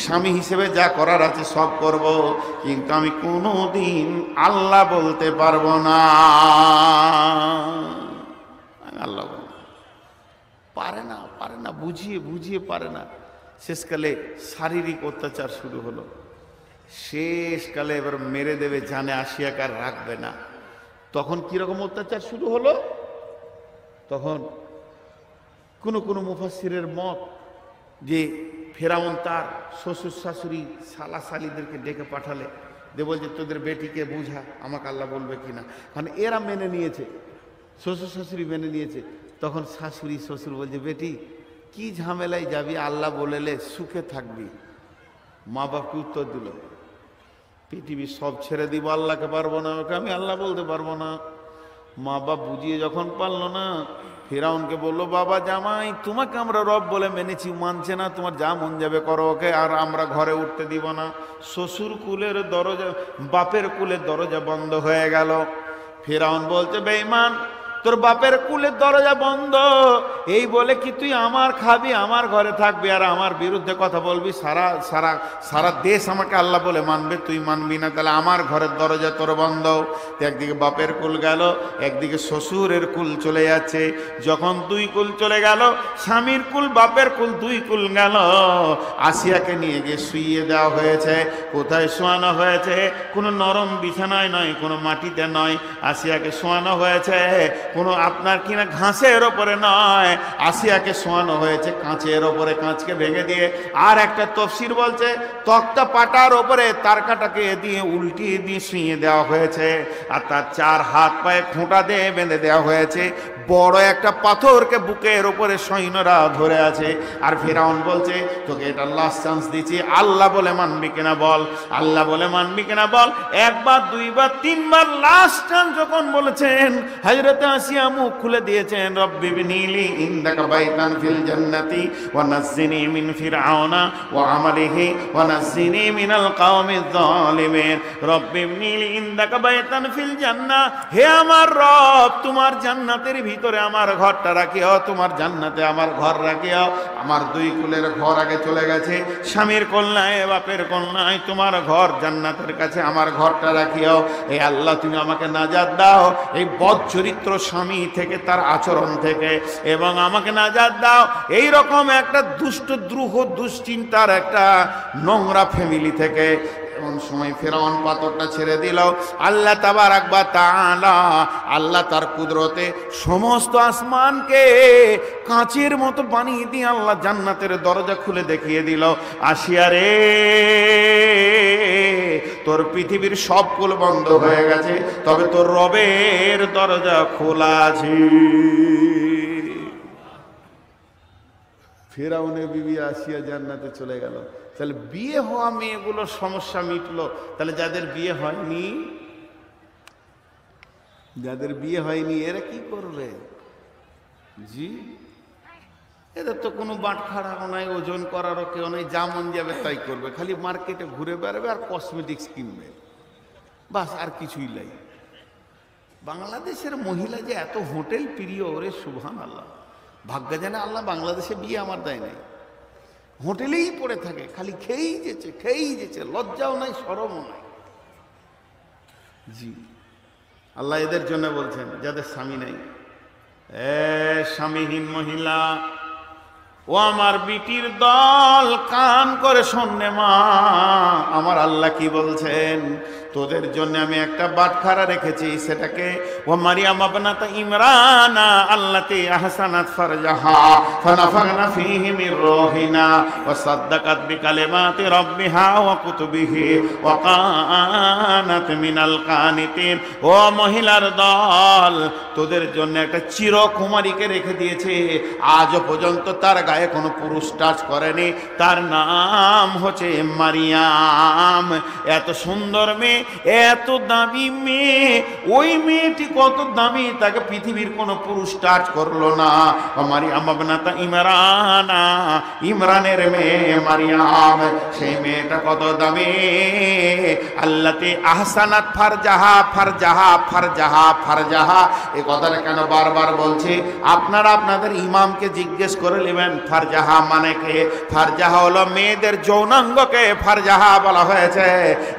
[SPEAKER 1] স্বামী হিসেবে যা করার আছে সব করব, কিন্তু আমি কোনোদিন আল্লাহ বলতে পারবো না। আল্লাহ পারে না, পারে না, বুঝিয়ে বুঝিয়ে পারে না। শেষকালে শারীরিক অত্যাচার শুরু হলো। শেষকালে এবার মেরে দেবে, জানে আসিয়াকে আর রাখবে না। তখন কিরকম অত্যাচার শুরু হলো? তখন কোনো মুফাসসিরের মত যে ফেরাউন তার শ্বশুর শাশুড়ি শালা শালিদেরকে ডেকে পাঠালে, যে বলছে তোদের বেটিকে বুঝা, আমাকে আল্লাহ বলবে কিনা। কারণ এরা মেনে নিয়েছে, শ্বশুর শাশুড়ি মেনে নিয়েছে। তখন শাশুড়ি শ্বশুর বলছে বেটি কি ঝামেলায় যাবি, আল্লাহ বলেলে সুখে থাকবি। মা বাপকে উত্তর দিল পৃথিবী সব ছেড়ে দিব, আল্লাহকে পারবো না, ওকে আমি আল্লাহ বলতে পারবো না। মা বাপ বুঝিয়ে যখন পারলো না, ফেরাউনকে বললো বাবা জামাই তোমাকে আমরা রব বলে মেনেছি, মানছে না, তোমার যা মন যাবে করো ওকে, আর আমরা ঘরে উঠতে দিব না। শ্বশুর কুলের দরজা, বাপের কুলের দরজা বন্ধ হয়ে গেল। ফেরাউন বলছে বেঈমান তোর বাপের কুলের দরজা বন্ধ, এই বলে কি তুই আমার খাবি, আমার ঘরে থাকবি, আর আমার বিরুদ্ধে কথা বলবি? সারা সারা সারা দেশ আমাকে আল্লাহ বলে মানবে, তুই মানবি না, তাহলে আমার ঘরের দরজা তোর বন্ধ। একদিকে বাপের কুল গেল, একদিকে শ্বশুরের কুল চলে যাচ্ছে। যখন দুই কুল চলে গেল, স্বামীর কুল বাপের কুল দুই কুল গেল, আসিয়াকে নিয়ে গিয়ে শুইয়ে দেওয়া হয়েছে। কোথায় শোয়ানো হয়েছে? কোনো নরম বিছানায় নয়, কোনো মাটিতে নয়, আসিয়াকে শোয়ানো হয়েছে কোনো আপনার কিনা ঘাসের ওপরে নয়, আসিয়াকে শোয়ানো হয়েছে কাঁচের ওপরে, কাঁচকে ভেঙে দিয়ে। আর একটা তফসির বলছে তক্তা পাটার ওপরে তার কাটাকে দিয়ে উল্টিয়ে দিয়ে শুইয়ে দেওয়া হয়েছে, আর তার চার হাত পায়ে খোঁটা দিয়ে বেঁধে দেওয়া হয়েছে। বড় একটা পাথরকে বুকের ওপরে সৈন্যরা ধরে আছে। আর ফেরাউন বলছে তোকে এটা লাস্ট চান্স দিচ্ছি, আল্লাহ বলে মানবি কিনা বল, আল্লাহ বলে মানবি কিনা বল। একবার দুইবার তিনবার লাস্ট চান্স যখন বলেছেন, হযরত আসিয়া মুখ খুলে দিয়েছেন রব্বি ইবনি লি ইনদাকা বাইতান ফিল জান্নাতি ওয়া নাজ্জিনি মিন ফিরআউনা ওয়া আমালিহি ওয়া নাজ্জিনি মিনাল কওমিজ যালিমিন। রব্বি ইবনি লি ইনদাকা বাইতান ফিল জান্নাহ, হে আমার রব তোমার জান্নাতের ভিতরে আমার ঘরটা রাখিও, তোমার জান্নাতে আমার ঘর রাখিও। আমার দুই কুলের ঘর আগে চলে গেছে, স্বামীর কন্যায় বাপের কন্যায়, তোমার ঘর জান্নাতের কাছে আমার ঘরটা রাখিও। এই আল্লাহ তুমি আমাকে নাজাত দাও এই বদ চরিত্র স্বামী থেকে, তার আচরণ থেকে, এবং আমাকে নাজাত দাও এই রকম একটা দুষ্ট দ্রুহ দুশ্চিন্তার একটা নোংরা ফ্যামিলি থেকে। এমন সময় ফেরাউন পাথরটা ছেড়ে দিল। আল্লাহ তাবারক ওয়া তাআলা, আল্লাহ তার কুদরতে সমস্ত আসমানকে কাঁচের মতো বানিয়ে দিয়ে আল্লাহ জান্নাতের দরজা খুলে দেখিয়ে দিল, আসিয়া রে তোর পৃথিবীর সব কুল বন্ধ হয়ে গেছে, তবে তোর রবের দরজা খোলা আছে। ফেরাউনের বিবি আসিয়া জান্নাতে চলে গেল। তাহলে বিয়ে হওয়া মেয়েগুলোর সমস্যা মিটলো। তাহলে যাদের বিয়ে হয়নি, যাদের বিয়ে হয়নি এরা কি করবে? জি, এদের তো কোনো বাটখারাও নাই, ওজন করারও কেউ নাই, যা মন যাবে তাই করবে, খালি মার্কেটে ঘুরে বেড়াবে আর কসমেটিক্স কিনবে, বাস, আর কিছুই নাই। বাংলাদেশের মহিলা যে এত হোটেল প্রিয়, ওরে সুবহানাল্লাহ, ভাগ্য জানে আল্লাহ বাংলাদেশে বিয়ে আমার দেয় নাই। হোটেলেই পড়ে থাকে, খালি খেয়েই যেছে, খেয়েই যেছে, লজ্জাও নাই, শরমও নাই। জি, আল্লাহ এদের জন্য বলছেন যাদের স্বামী নাই, স্বামীহীন মহিলা, ও আমার বিটির দল, কান করে শোনে মা, আমার আল্লাহ কি বলছেন। তোদের জন্য আমি একটা বাটখারা রেখেছি, সেটাকে ও মারিয়াম ইবনাত ইমরানা আল্লাতী আহসানাত ফারজাহা ফানাফাখনা ফীহি মির রূহিনা ওয়া সাদ্দাকাত বিকালিমাতি রাব্বিহা ওয়া কুতুবিহি ওয়া কানাত মিনাল কানিতিন। ও মহিলার দল, তোদের জন্য একটা চিরকুমারীকে রেখে দিয়েছে, আজও পর্যন্ত তার গায়ে কোনো পুরুষ টাচ করেনি, তার নাম হচ্ছে মারিয়াম। এত সুন্দর মেয়ে, এত দামি মেয়ে, ওই মেয়েটি কত দামি, তাকে পৃথিবীর কোনো পুরুষ টাচ করলো না। মারিয়াম ইবনাত ইমরানা, ইমরানের মেয়ে মারিয়াম, সেই মেয়েটা কত দামি। আল্লাতী আহসানাত ফারজাহা, ফারজাহা, ফারজাহা, ফারজাহা, এই কথাটা কেন বারবার বলছি? আপনারা আপনাদের ইমামকে জিজ্ঞেস করে নেবেন ফারজাহা মানে কে। ফারজাহা হলো মেয়েদের যৌনাঙ্গকে ফারজাহা বলা হয়েছে।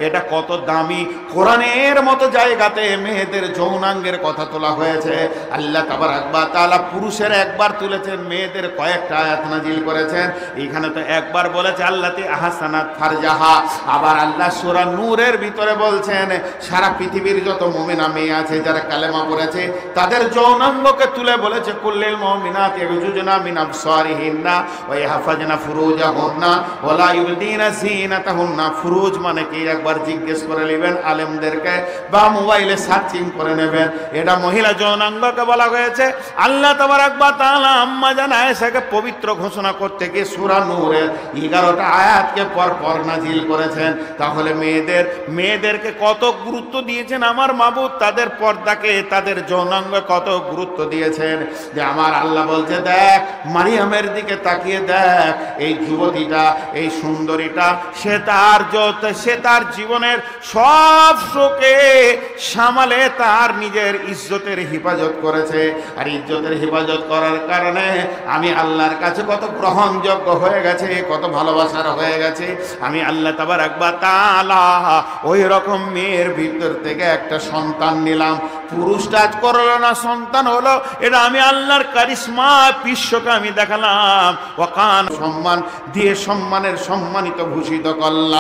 [SPEAKER 1] এটা কত দামি, কোরআনের মতো জায়গাতে মেয়েদের যৌনাঙ্গের কথা তোলা হয়েছে। আল্লাহ তাবারাক ওয়া তাআলা পুরুষের একবার তুলেছেন, মেয়েদের কয়েকটা আয়াত নাজিল করেছেন। এখানে তো একবার বলেছে আল্লাতী আহসানাত ফারজাহা। আবার আল্লাহ সূরা নূরের ভিতরে বলছেন সারা পৃথিবীর যত মুমিনা মেয়ে আছে যারা কালেমা পড়েছে, তাদের যৌনাঙ্গকে তুলে বলেছে কুল্লিল মুমিনাতি ইয়াগযুজনা মিন আবসারিহিন্না ওয়া ইয়াহফাজনা ফুরুজাহুন্না ওয়া লা ইউবদিনা যিনাতাহুন্না। ফুরুজ মানে কি একবার জিজ্ঞেস করে নেবেন আলেমদেরকে, বা মোবাইলে সার্চিং করে নেবেন। এটা মহিলা যৌনাঙ্গকে বলা হয়েছে। আল্লাহ তাবারাক ওয়া তাআলা আম্মা জান আয়েশাকে পবিত্র ঘোষণা করতে গিয়ে সূরা নূরের 11টা আয়াতকে পরপর নাজিল করেছেন। তাহলে মেয়েদেরকে কত গুরুত্ব দিয়েছেন আমার মাবুদ, তাদের পর্দাকে, তাদের যৌনাঙ্গ কত গুরুত্ব দিয়েছেন। যে আমার আল্লাহ বলছে, দেখ মারিয়ামের দিকে তাকিয়ে দেখ, এই যুবতীটা, এই সুন্দরীটা, সে তার জীবনের সব শোকে সামালে তার নিজের ইজ্জতের হেফাজত করেছে। আর ইজ্জতের হেফাজত করার কারণে আমি আল্লাহর কাছে কত গ্রহণযোগ্য হয়ে গেছে, কত ভালোবাসার হয়ে গেছে। আমি আল্লাহ তাবারাক ওয়া তাআলা ওই রকম মেয়ের ভিতর থেকে একটা সন্তান নিলাম, পুরুষ টাচ করলো না, সন্তান হলো। এটা আমি আল্লাহর কারিশমা, বিশ্বকে আমি দেখালাম। ওয়াকান, সম্মান দিয়ে সম্মানের সম্মানিত ভূষিত করলাম।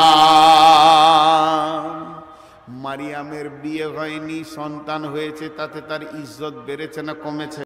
[SPEAKER 1] মারিয়ামের বিয়ে হয়নি, সন্তান হয়েছে, তাতে তার ইজ্জত বেড়েছে না কমেছে?